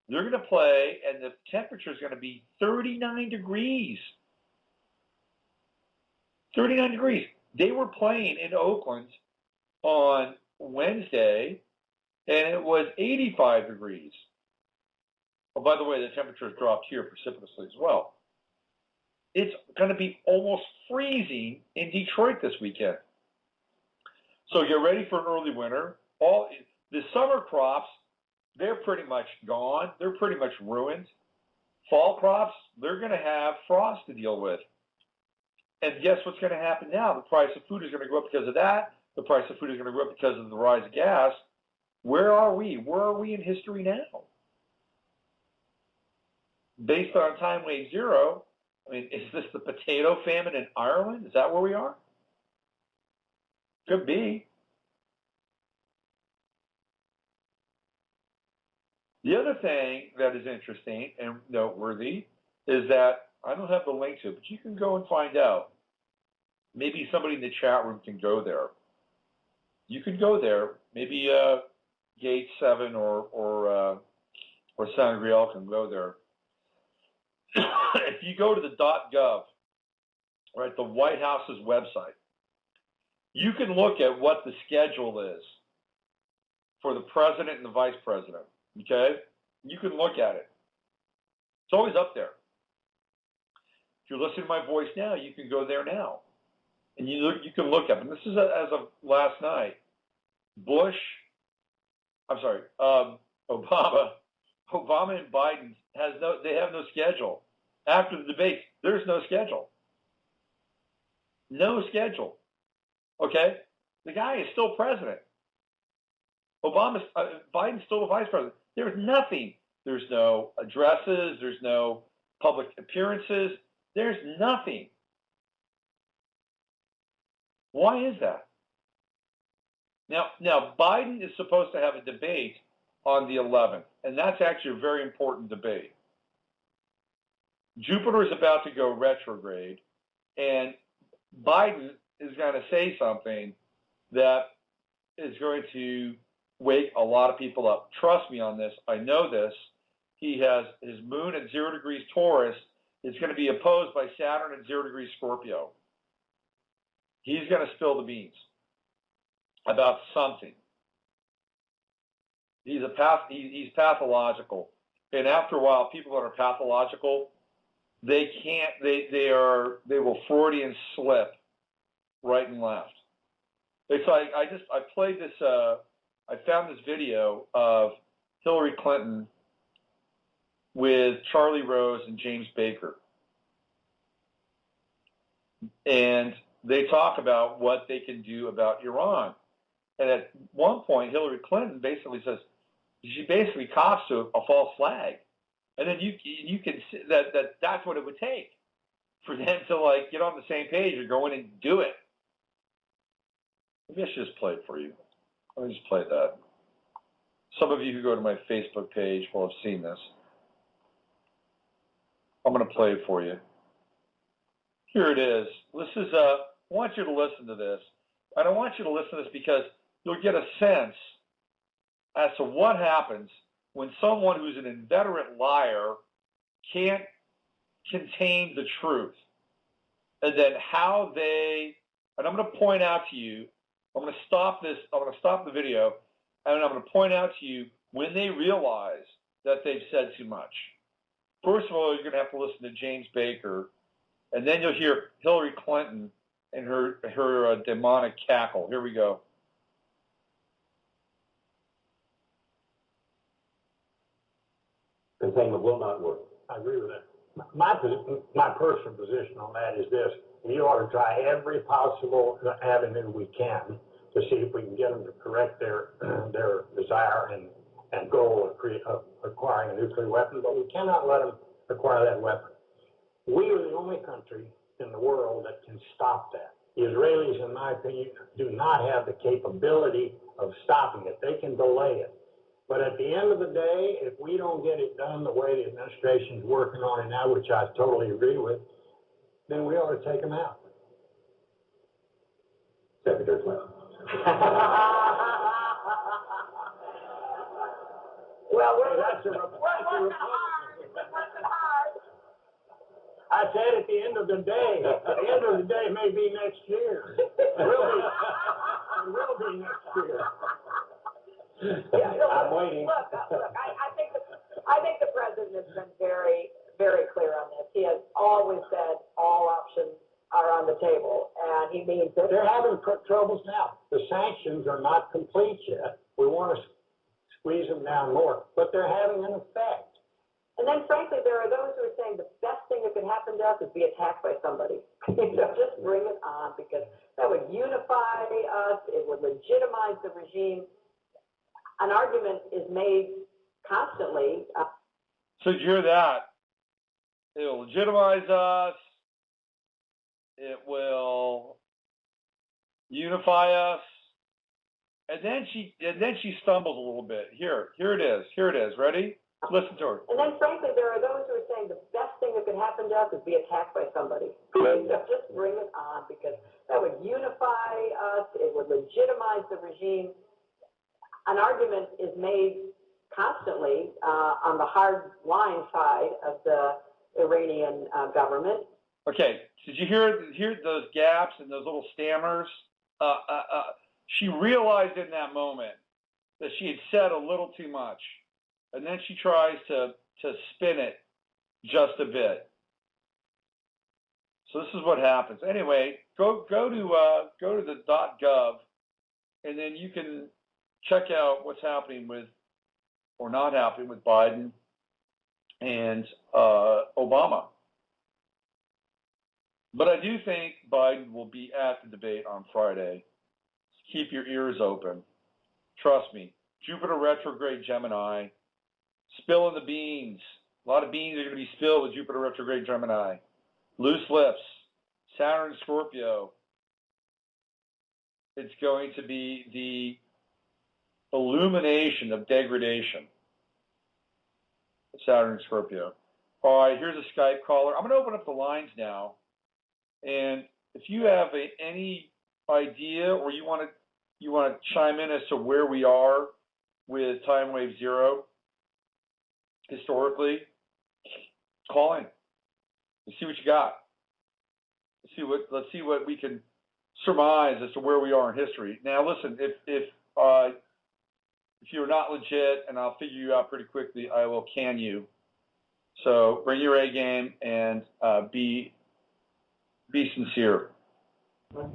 They're going to play, and the temperature is going to be 39 degrees. 39 degrees. They were playing in Oakland on Wednesday, and it was 85 degrees. Oh, by the way, the temperature has dropped here precipitously as well. It's going to be almost freezing in Detroit this weekend. So get ready for an early winter. All the summer crops, they're pretty much gone. They're pretty much ruined. Fall crops, they're going to have frost to deal with. And guess what's going to happen now? The price of food is going to go up because of that. The price of food is going to go up because of the rise of gas. Where are we? Where are we in history now? Based on Timewave Zero, I mean, is this the potato famine in Ireland? Is that where we are? Could be. The other thing that is interesting and noteworthy is that I don't have the link to it, but you can go and find out. Maybe somebody in the chat room can go there. You can go there. Maybe Gate 7 or Sangriel can go there. If you go to the .gov, right, the White House's website, you can look at what the schedule is for the president and the vice president. Okay, you can look at it. It's always up there. If you're listening to my voice now, you can go there now, and you can look up. And this is as of last night. Obama and Biden they have no schedule. After the debate, there's no schedule. No schedule. Okay, the guy is still president. Biden's still the vice president. There's nothing. There's no addresses. There's no public appearances. There's nothing. Why is that? Now Biden is supposed to have a debate on the 11th, and that's actually a very important debate. Jupiter is about to go retrograde, and Biden is going to say something that is going to wake a lot of people up. Trust me on this. I know this. He has his moon at 0 degrees Taurus is going to be opposed by Saturn at 0 degrees Scorpio. He's going to spill the beans about something. He's pathological. And after a while, people that are pathological, they will Freudian slip right and left. It's like I played this. I found this video of Hillary Clinton with Charlie Rose and James Baker, and they talk about what they can do about Iran. And at one point, Hillary Clinton basically says she basically cops to a false flag, and then you can see that's what it would take for them to get on the same page or go in and do it. Maybe I should just play it for you. Let me just play that. Some of you who go to my Facebook page will have seen this. I'm going to play it for you. Here it is. This is I want you to listen to this. And I want you to listen to this because you'll get a sense as to what happens when someone who's an inveterate liar can't contain the truth. And then how and I'm going to point out to you, I'm going to stop the video, and I'm going to point out to you when they realize that they've said too much. First of all, you're going to have to listen to James Baker, and then you'll hear Hillary Clinton and her demonic cackle. Here we go. Containment will not work. I agree with that. My personal position on that is this. We ought to try every possible avenue we can to see if we can get them to correct their desire and goal of acquiring a nuclear weapon, but we cannot let them acquire that weapon. We are the only country in the world that can stop that. The Israelis, in my opinion, do not have the capability of stopping it. They can delay it. But at the end of the day, if we don't get it done the way the administration is working on it now, which I totally agree with, then we ought to take them out. Secretary Clinton. Well, That's a Republican. I said at the end of the day. The end of the day may be next year. It will be next year. Yeah, I'm waiting. Look, I think the president has been very, very clear on this. He has always said all options are on the table, and he means it. They're having troubles now. The sanctions are not complete yet. We want to squeeze them down more, but they're having an effect. And then, frankly, there are those who are saying the best thing that could happen to us is be attacked by somebody. Just bring it on, because that would unify us. It would legitimize the regime. An argument is made constantly. So did you hear that? It will legitimize us. It will unify us. And then she stumbles a little bit. Here it is. Ready? Listen to her. And then, frankly, there are those who are saying the best thing that could happen to us is be attacked by somebody. So just bring it on, because that would unify us. It would legitimize the regime. An argument is made constantly on the hard line side of the Iranian government. Okay, did you hear those gaps and those little stammers? She realized in that moment that she had said a little too much, and then she tries to spin it just a bit. So this is what happens. Anyway, go to the .gov, and then you can check out what's happening with, or not happening with, Biden and Obama. But I do think Biden will be at the debate on Friday. Keep your ears open. Trust me. Jupiter retrograde Gemini. Spilling the beans. A lot of beans are going to be spilled with Jupiter retrograde Gemini. Loose lips. Saturn Scorpio. It's going to be the illumination of degradation. Saturn Scorpio. All right, here's a Skype caller. I'm going to open up the lines now. And if you have any idea, or you want to chime in as to where we are with Timewave Zero historically, call in. Let's see what you got. Let's see what we can surmise as to where we are in history. Now, listen, if you're not legit, and I'll figure you out pretty quickly, I will can you. So bring your A game and be sincere. Hello.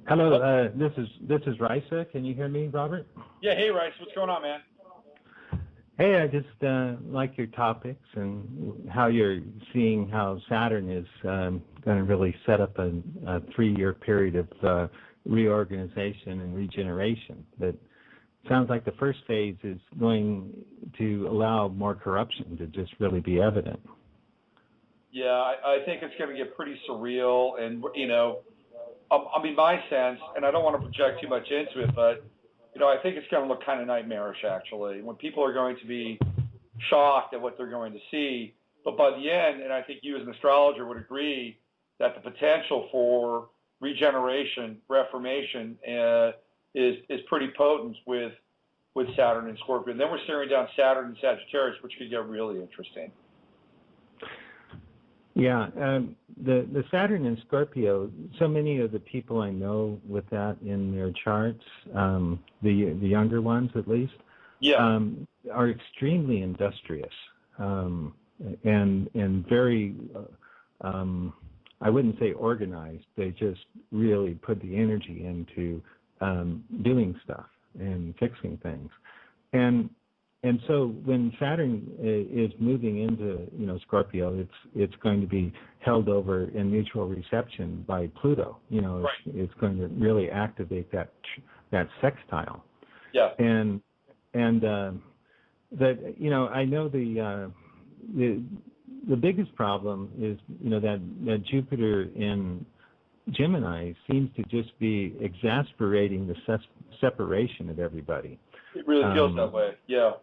Hello. This is Risa. Can you hear me, Robert? Yeah. Hey, Rice. What's going on, man? Hey, I just like your topics and how you're seeing how Saturn is going to really set up a 3-year period of reorganization and regeneration. That sounds like the first phase is going to allow more corruption to just really be evident. Yeah, I think it's going to get pretty surreal, and my sense, and I don't want to project too much into it, but I think it's going to look kind of nightmarish, actually, when people are going to be shocked at what they're going to see. But by the end, and I think you as an astrologer would agree that the potential for regeneration, reformation is pretty potent with Saturn and Scorpio. And then we're staring down Saturn and Sagittarius, which could get really interesting. Yeah, the Saturn and Scorpio, so many of the people I know with that in their charts, the younger ones at least, are extremely industrious and very, I wouldn't say organized, they just really put the energy into doing stuff and fixing things. And so when Saturn is moving into Scorpio, it's going to be held over in mutual reception by Pluto. Right. It's going to really activate that sextile. Yeah. And I know the biggest problem is that Jupiter in Gemini seems to just be exasperating the separation of everybody. It really feels that way. Yeah.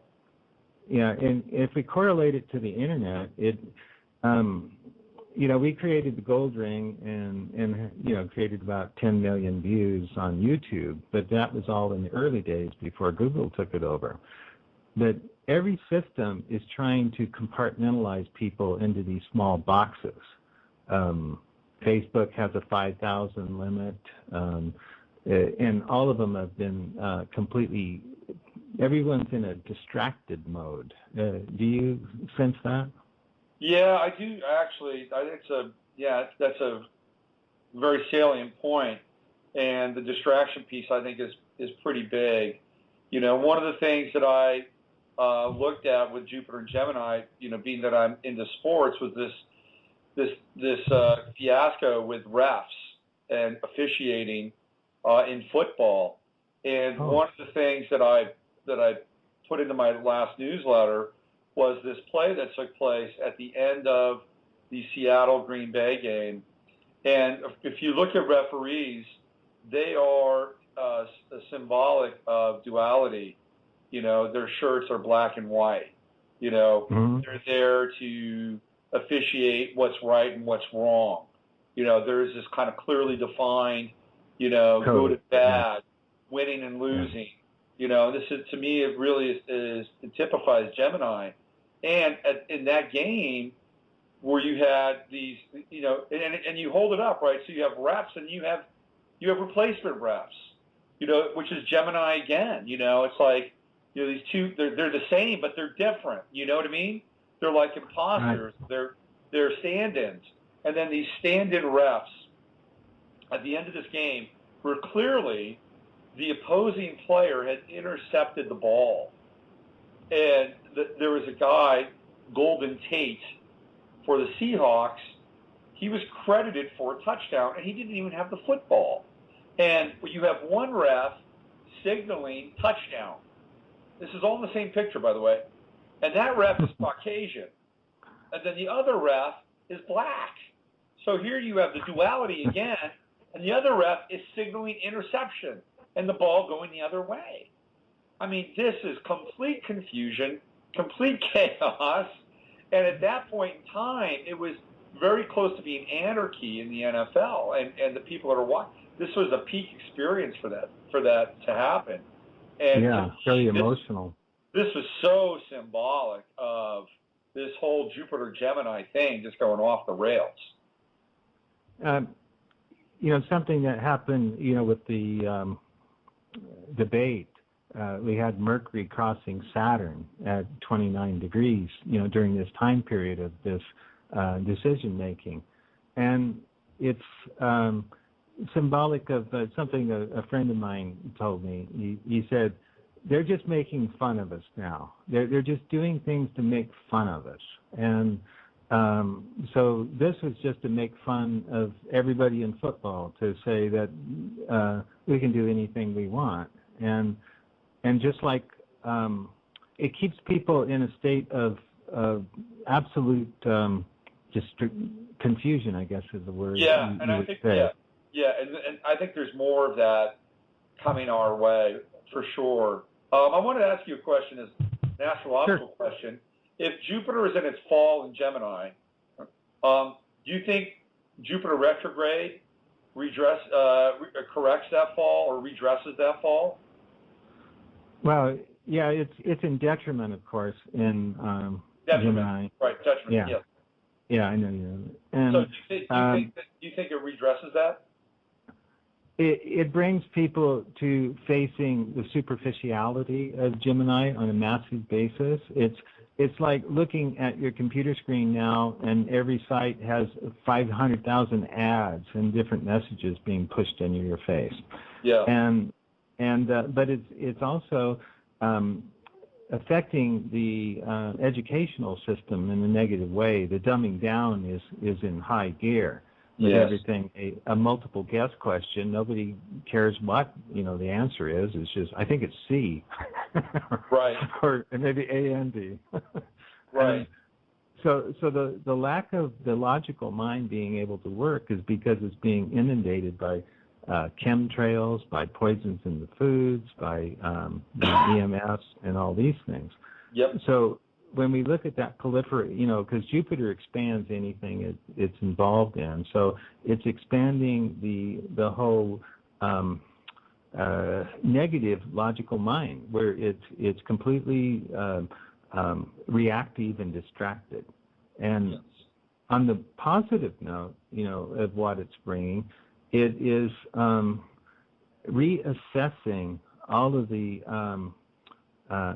Yeah, and if we correlate it to the internet, we created the gold ring and created about 10 million views on YouTube, but that was all in the early days before Google took it over. But every system is trying to compartmentalize people into these small boxes. Facebook has a 5,000 limit, and all of them have been completely. Everyone's in a distracted mode. Do you sense that? Yeah, I do actually. I think that's a very salient point, and the distraction piece I think is pretty big. One of the things that I looked at with Jupiter and Gemini, being that I'm into sports, was this fiasco with refs and officiating in football. And one of the things that I put into my last newsletter was this play that took place at the end of the Seattle-Green Bay game. And if you look at referees, they are symbolic of duality. You know, their shirts are black and white. You know, they're there to officiate what's right and what's wrong. You know, there's this kind of clearly defined, you know, good and bad, winning and losing. You know, this is, to me, it really it typifies Gemini. And in that game, where you had these, you know, and you hold it up, right? So you have refs and you have replacement refs, you know, which is Gemini again. You know, it's like, you know, these two, they're the same, but they're different. You know what I mean? They're like imposters. Right. They're stand-ins. And then these stand-in refs at the end of this game were clearly the opposing player had intercepted the ball. And there was a guy, Golden Tate, for the Seahawks. He was credited for a touchdown, and he didn't even have the football. And you have one ref signaling touchdown. This is all in the same picture, by the way. And that ref is Caucasian. And then the other ref is black. So here you have the duality again, and the other ref is signaling interception and the ball going the other way. I mean, this is complete confusion, complete chaos. And at that point in time, it was very close to being anarchy in the NFL. And the people that are watching, this was a peak experience for that to happen. And very emotional. This was so symbolic of this whole Jupiter-Gemini thing just going off the rails. You know, something that happened, you know, with the debate, we had Mercury crossing Saturn at 29 degrees, you know, during this time period of this decision making. And it's symbolic of something a friend of mine told me. He said, they're just making fun of us now. They're just doing things to make fun of us. And so this was just to make fun of everybody in football, to say that we can do anything we want. And just like it keeps people in a state of absolute just confusion, I guess is the word. Yeah, and I think and I think there's more of that coming our way for sure. I wanted to ask you a question, as an astrological question. If Jupiter is in its fall in Gemini, do you think Jupiter retrograde corrects that fall or redresses that fall? Well, yeah, it's in detriment, of course, in Gemini. Right, detriment. Yeah, I know you. And, so do you think it redresses that? It brings people to facing the superficiality of Gemini on a massive basis. It's like looking at your computer screen now, and every site has 500,000 ads and different messages being pushed into your face. Yeah. But it's also affecting the educational system in a negative way. The dumbing down is in high gear. With everything, a multiple guess question, nobody cares what the answer is. It's just, I think it's C, right, or maybe A and D, right. So the lack of the logical mind being able to work is because it's being inundated by chemtrails, by poisons in the foods, by the EMFs, and all these things. Yep. So when we look at that proliferate, because Jupiter expands anything it's involved in, so it's expanding the whole negative logical mind, where it's completely reactive and distracted. And on the positive note, of what it's bringing, it is reassessing all of the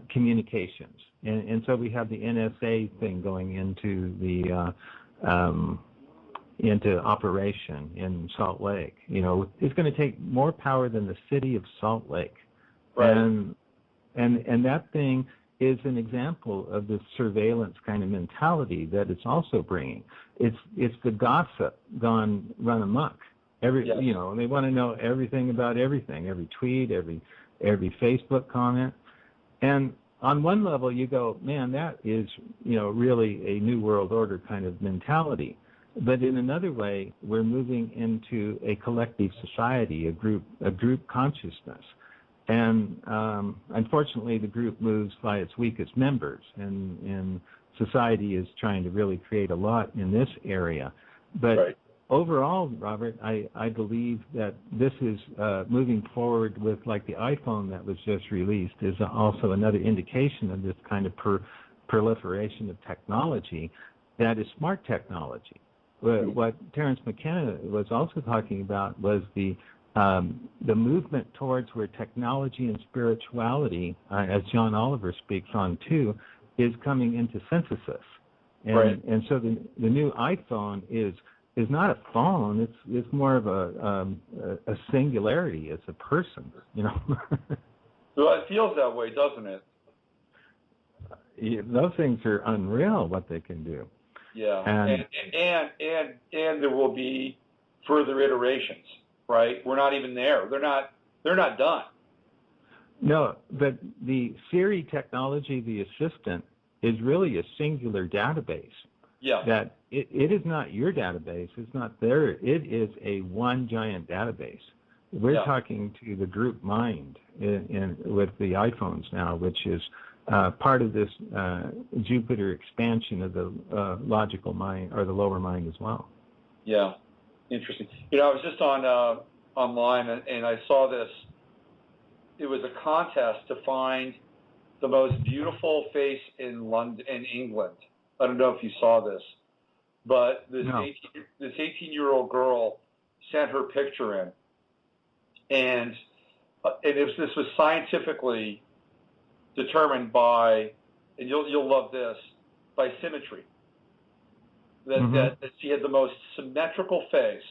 communications. And so we have the NSA thing going into the into operation in Salt Lake. It's going to take more power than the city of Salt Lake, right. and that thing is an example of the surveillance kind of mentality that it's also bringing. It's the gossip gone run amok. They want to know everything about everything, every tweet, every Facebook comment, and on one level, you go, man, that is, really a New World Order kind of mentality. But in another way, we're moving into a collective society, a group consciousness. And unfortunately, the group moves by its weakest members, and society is trying to really create a lot in this area. But overall, Robert, I believe that this is moving forward with, like, the iPhone that was just released is also another indication of this kind of proliferation of technology that is smart technology. What Terrence McKenna was also talking about was the movement towards where technology and spirituality, as John Oliver speaks on too, is coming into synthesis. And so the new iPhone is not a phone. It's more of a singularity. It's a person, Well, it feels that way, doesn't it? Those things are unreal, what they can do. Yeah, and there will be further iterations, right? We're not even there. They're not done. No, but the Siri technology, the assistant, is really a singular database. Yeah. That it is not your database. It's not there. It is a one giant database. We're talking to the group mind with the iPhones now, which is part of this Jupiter expansion of the logical mind, or the lower mind as well. Yeah, interesting. I was just on online and I saw this. It was a contest to find the most beautiful face in London, in England. I don't know if you saw this, but this 18-year-old girl sent her picture in, and this was scientifically determined by, and you'll love this, by symmetry. That she had the most symmetrical face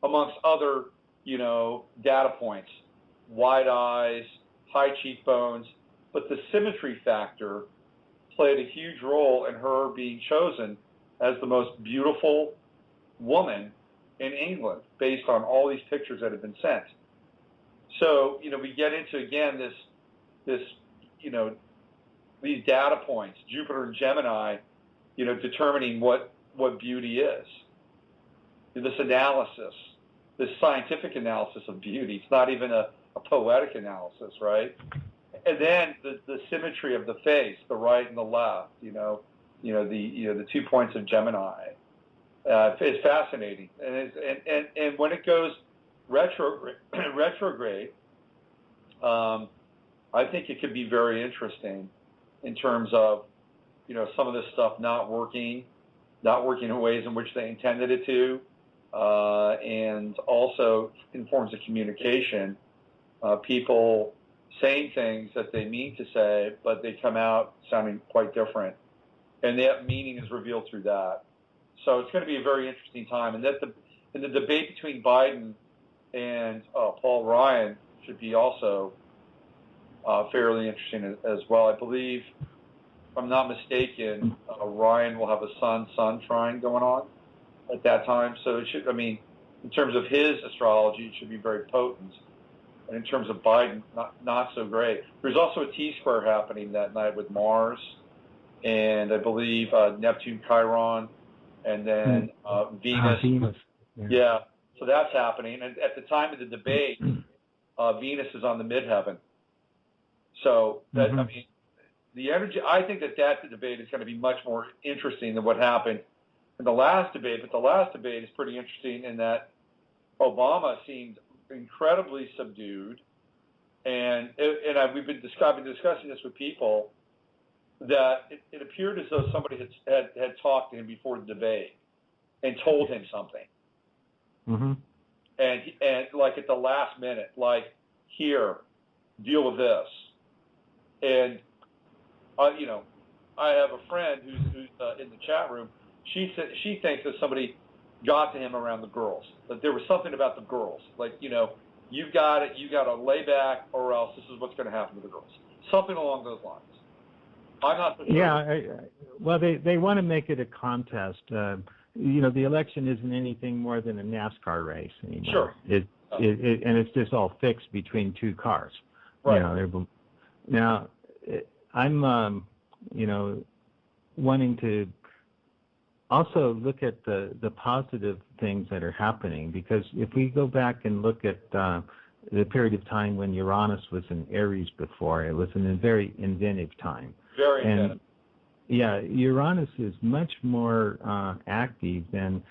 amongst other, data points, wide eyes, high cheekbones, but the symmetry factor played a huge role in her being chosen as the most beautiful woman in England based on all these pictures that have been sent. So, we get into, again, this these data points, Jupiter and Gemini, determining what beauty is. This analysis, this scientific analysis of beauty. It's not even a poetic analysis, right? And then the symmetry of the face, the right and the left, the 2 points of Gemini, is fascinating. And when it goes retrograde, I think it could be very interesting in terms of, some of this stuff not working in ways in which they intended it to, and also in forms of communication, people saying things that they mean to say, but they come out sounding quite different. And that meaning is revealed through that. So it's going to be a very interesting time. And the debate between Biden and Paul Ryan should be also fairly interesting as well. I believe, if I'm not mistaken, Ryan will have a sun trine going on at that time. So it should, in terms of his astrology, it should be very potent. And in terms of Biden, not so great. There's also a T-square happening that night with Mars, and I believe Neptune, Chiron, and then Venus. Yeah, so that's happening. And at the time of the debate, Venus is on the midheaven. So that the energy. I think that debate is going to be much more interesting than what happened in the last debate. But the last debate is pretty interesting in that Obama seemed incredibly subdued, and we've been discussing this with people, that it appeared as though somebody had talked to him before the debate and told him something, and like at the last minute, like, here, deal with this. And I have a friend who's in the chat room. She said she thinks that somebody got to him around the girls, that there was something about the girls, like, you got to lay back, or else this is what's going to happen to the girls, something along those lines. I'm not so sure. Yeah, well, they want to make it a contest. The election isn't anything more than a NASCAR race anymore. Sure. And it's just all fixed between two cars. Right. Now, I'm wanting to also look at the positive things that are happening, because if we go back and look at the period of time when Uranus was in Aries before, it was a very inventive time. Very inventive. Yeah, Uranus is much more active than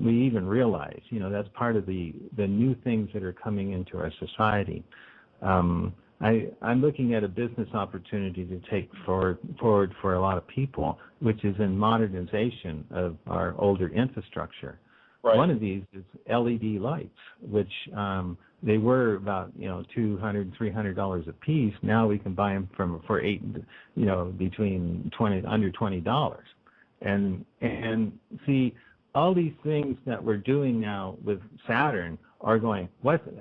we even realize. That's part of the new things that are coming into our society. I'm looking at a business opportunity to take forward for a lot of people, which is in modernization of our older infrastructure. Right. One of these is LED lights, which they were about $200, $300 a piece. Now we can buy them for between under $20. And see, all these things that we're doing now with Saturn are going,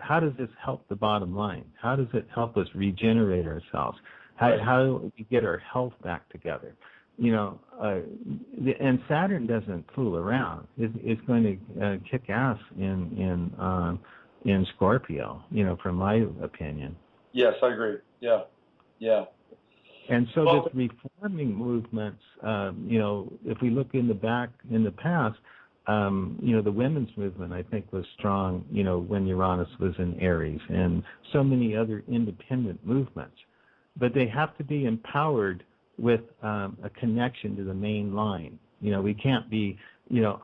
how does this help the bottom line? How does it help us regenerate ourselves? How do we get our health back together? And Saturn doesn't fool around. It's going to kick ass in Scorpio, from my opinion. Yes, I agree. Yeah. And so this reforming movements, if we look in the past, the women's movement, I think, was strong, when Uranus was in Aries, and so many other independent movements. But they have to be empowered with a connection to the main line. We can't be,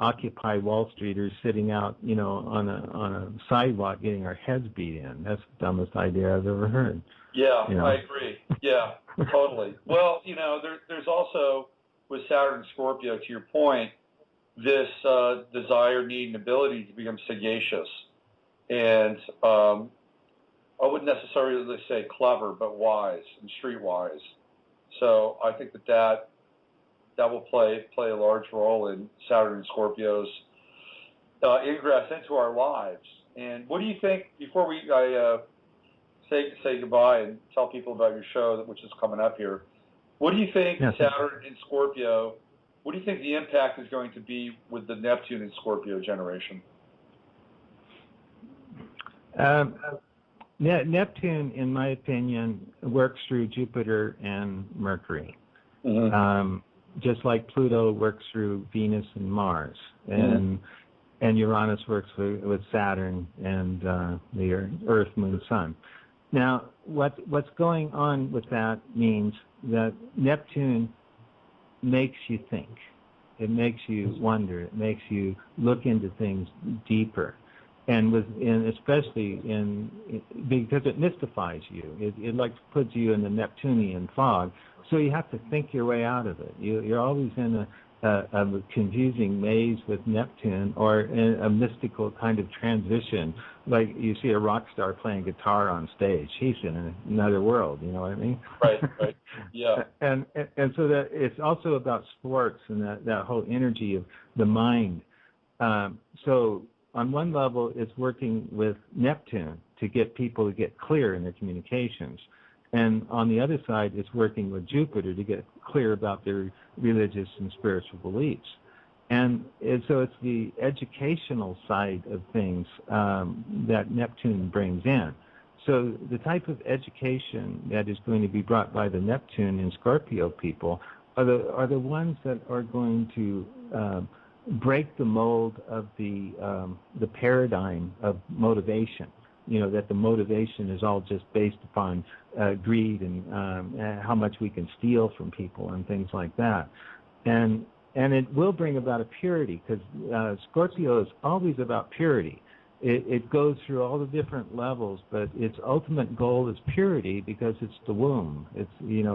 Occupy Wall Streeters sitting out, on a sidewalk getting our heads beat in. That's the dumbest idea I've ever heard. Yeah, I agree. Yeah, totally. Well, there's also, with Saturn and Scorpio, to your point, this desire, need, and ability to become sagacious. And I wouldn't necessarily say clever, but wise and streetwise. So I think that will play a large role in Saturn and Scorpio's ingress into our lives. And what do you think, before I say goodbye and tell people about your show, which is coming up here, what do you think Saturn and Scorpio, what do you think the impact is going to be with the Neptune and Scorpio generation? Neptune, in my opinion, works through Jupiter and Mercury, just like Pluto works through Venus and Mars, and Uranus works with Saturn and the Earth, Moon, Sun. Now, what's going on with that means that Neptune makes you think. It makes you wonder. It makes you look into things deeper. And especially because it mystifies you. It like puts you in the Neptunian fog. So you have to think your way out of it. You're always in a confusing maze with Neptune, or in a mystical kind of transition. Like you see a rock star playing guitar on stage. He's in another world, you know what I mean? Right, yeah. And so that it's also about sports and that whole energy of the mind. So on one level, it's working with Neptune to get people to get clear in their communications. And on the other side, it's working with Jupiter to get clear about their religious and spiritual beliefs. And so it's the educational side of things that Neptune brings in. So the type of education that is going to be brought by the Neptune and Scorpio people are the ones that are going to break the mold of the paradigm of motivation. That the motivation is all just based upon greed and how much we can steal from people and things like that. And it will bring about a purity, because Scorpio is always about purity. It goes through all the different levels, but its ultimate goal is purity, because it's the womb. It's the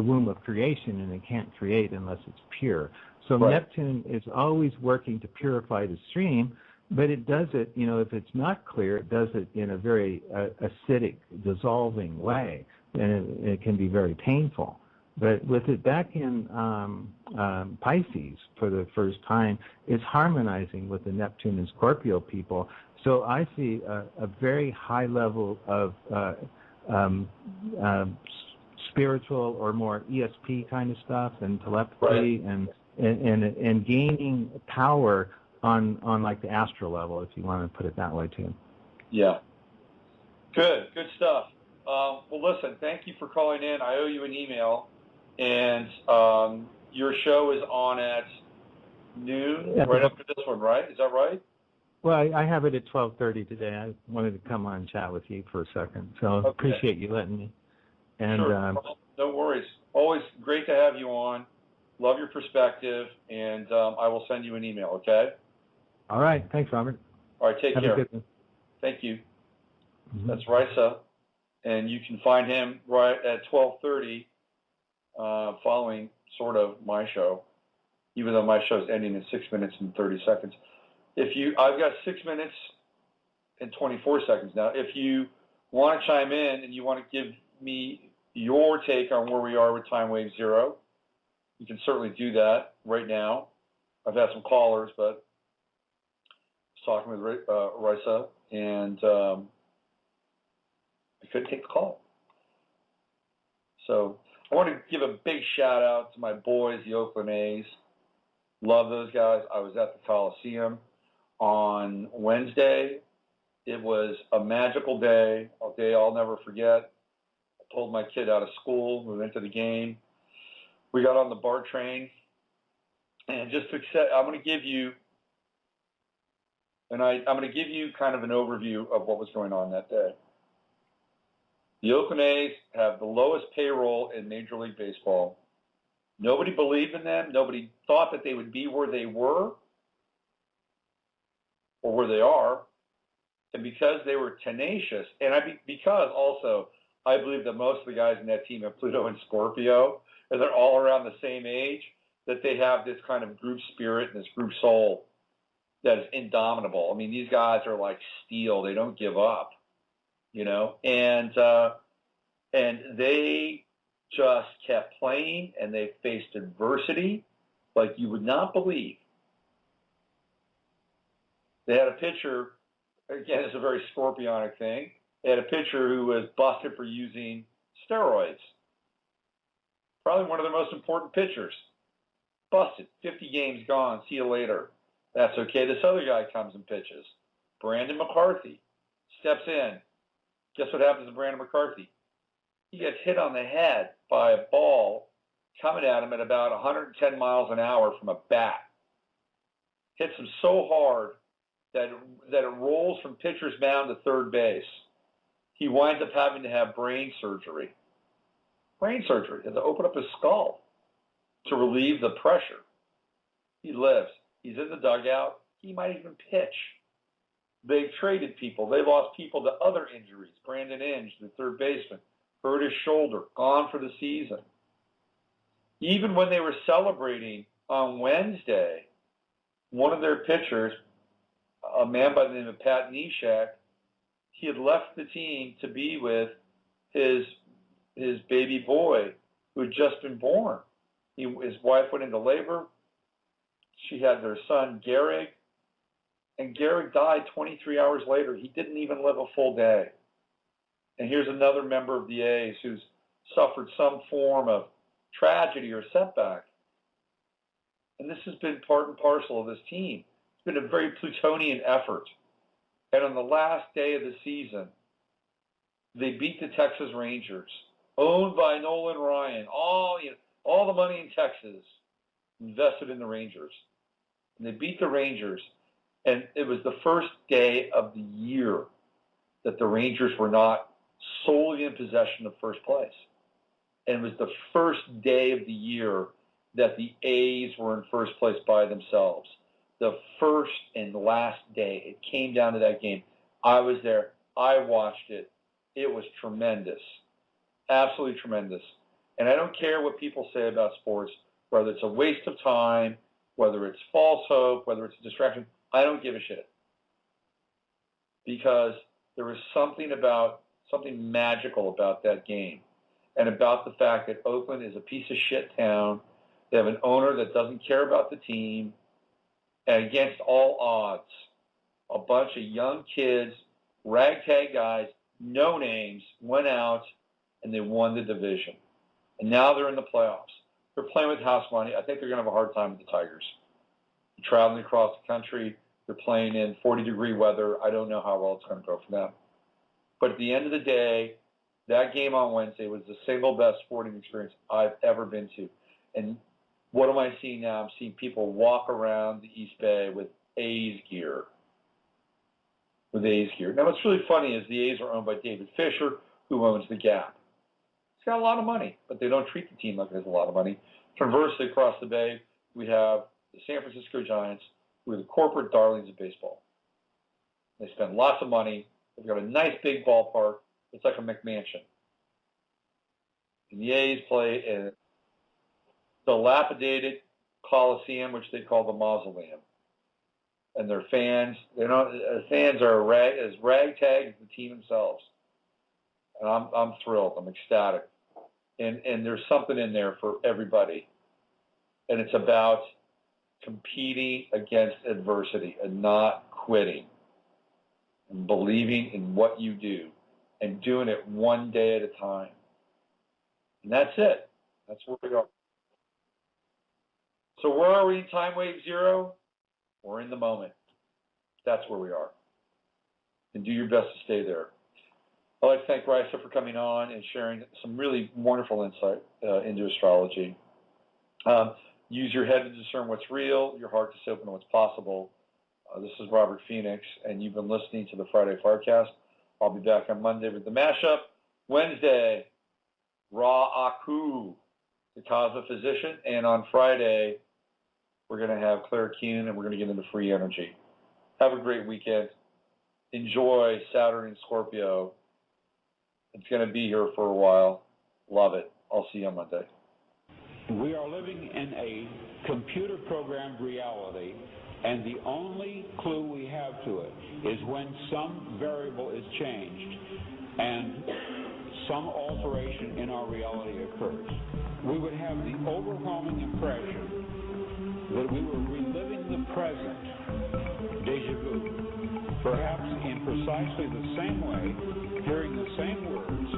womb of creation, and it can't create unless it's pure. So right. Neptune is always working to purify the stream. But it does it, if it's not clear, it does it in a very acidic, dissolving way, and it can be very painful. But with it back in Pisces for the first time, it's harmonizing with the Neptune and Scorpio people. So I see a very high level of spiritual or more ESP kind of stuff and telepathy, right. and gaining power on like the astral level, if you want to put it that way too. Yeah. Good stuff. Well, listen, thank you for calling in. I owe you an email. And your show is on at noon, right after this one, right? Is that right? Well, I have it at 12:30 today. I wanted to come on and chat with you for a second, so appreciate you letting me. And sure. No worries. Always great to have you on. Love your perspective, and I will send you an email, okay? All right. Thanks, Robert. All right, take care. Have a good one. Thank you. Mm-hmm. That's Risa, and you can find him right at 12:30 following sort of my show, even though my show is ending in 6 minutes and 30 seconds. I've got 6 minutes and 24 seconds now. If you want to chime in and you want to give me your take on where we are with Timewave Zero, you can certainly do that right now. I've had some callers, but I was talking with Risa, and I couldn't take the call. So I want to give a big shout out to my boys, the Oakland A's. Love those guys. I was at the Coliseum on Wednesday. It was a magical day, a day I'll never forget. I pulled my kid out of school. We went to the game. We got on the BART train. And just to accept, I'm going to give you kind of an overview of what was going on that day. The Oakland A's have the lowest payroll in Major League Baseball. Nobody believed in them. Nobody thought that they would be where they were or where they are. And because they were tenacious, and because also I believe that most of the guys in that team have Pluto and Scorpio, and they're all around the same age, that they have this kind of group spirit and this group soul that is indomitable. I mean, these guys are like steel. They don't give up, you know, and they just kept playing, and they faced adversity like you would not believe. They had a pitcher, again, it's a very scorpionic thing. They had a pitcher who was busted for using steroids. Probably one of their most important pitchers. Busted, 50 games gone, see you later. That's okay. This other guy comes and pitches. Brandon McCarthy steps in. Guess what happens to Brandon McCarthy? He gets hit on the head by a ball coming at him at about 110 miles an hour from a bat. Hits him so hard that it rolls from pitcher's mound to third base. He winds up having to have brain surgery. Brain surgery. He had to open up his skull to relieve the pressure. He lives. He's in the dugout. He might even pitch. They've traded people. They've lost people to other injuries. Brandon Inge, the third baseman, hurt his shoulder, gone for the season. Even when they were celebrating on Wednesday, one of their pitchers, a man by the name of Pat Neshek, he had left the team to be with his baby boy who had just been born. His wife went into labor. She had their son, Gehrig, and Gehrig died 23 hours later. He didn't even live a full day. And here's another member of the A's who's suffered some form of tragedy or setback. And this has been part and parcel of this team. It's been a very Plutonian effort. And on the last day of the season, they beat the Texas Rangers, owned by Nolan Ryan. All the money in Texas invested in the Rangers. And they beat the Rangers. And it was the first day of the year that the Rangers were not solely in possession of first place. And it was the first day of the year that the A's were in first place by themselves. The first and last day. It came down to that game. I was there. I watched it. It was tremendous. Absolutely tremendous. And I don't care what people say about sports, whether it's a waste of time, whether it's false hope, whether it's a distraction. I don't give a shit. Because there was something magical about that game, and about the fact that Oakland is a piece of shit town. They have an owner that doesn't care about the team, and against all odds, a bunch of young kids, ragtag guys, no names, went out and they won the division. And now they're in the playoffs. They're playing with house money. I think they're going to have a hard time with the Tigers. They're traveling across the country. They're playing in 40-degree weather. I don't know how well it's going to go for them. But at the end of the day, That game on Wednesday was the single best sporting experience I've ever been to. And what am I seeing now? I'm seeing people walk around the East Bay with A's gear. Now, what's really funny is the A's are owned by David Fisher, who owns the Gap. He's got a lot of money, but they don't treat the team like it has a lot of money. Conversely, across the Bay, we have the San Francisco Giants, who are the corporate darlings of baseball. They spend lots of money. They've got a nice big ballpark. It's like a McMansion. And the A's play in a dilapidated Coliseum, which they call the Mausoleum. And their fans, fans are as ragtag as the team themselves. And I'm thrilled. I'm ecstatic. And there's something in there for everybody. And it's about competing against adversity and not quitting and believing in what you do and doing it one day at a time. And that's it. That's where we are. So where are we in Timewave Zero? We're in the moment. That's where we are. And do your best to stay there. I'd like to thank Raisa for coming on and sharing some really wonderful insight into astrology. Use your head to discern what's real, your heart to see open to what's possible. This is Robert Phoenix, and you've been listening to the Friday FARcast. I'll be back on Monday with the mashup. Wednesday, Ra Aku, the Cosmic Physician, and on Friday, we're going to have Claire Kuhn, and we're going to get into free energy. Have a great weekend. Enjoy Saturn and Scorpio. It's going to be here for a while. Love it. I'll see you on Monday. We are living in a computer-programmed reality, and the only clue we have to it is when some variable is changed and some alteration in our reality occurs. We would have the overwhelming impression that we were reliving the present, déjà vu, perhaps in precisely the same way, hearing the same words,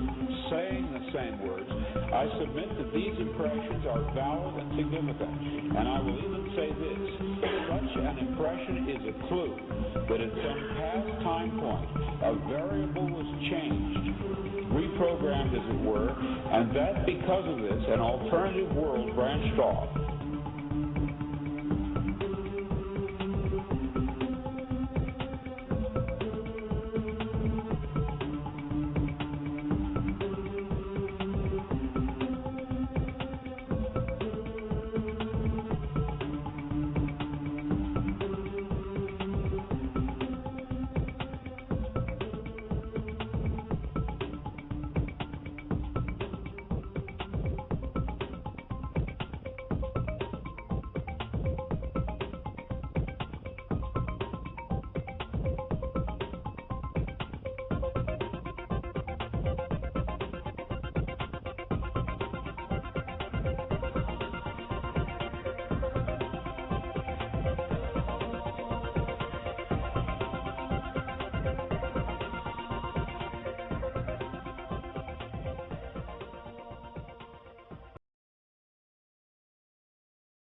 saying the same words. I submit that these impressions are valid and significant, and I will even say this: such an impression is a clue that at some past time point, a variable was changed, reprogrammed as it were, and that because of this, an alternative world branched off.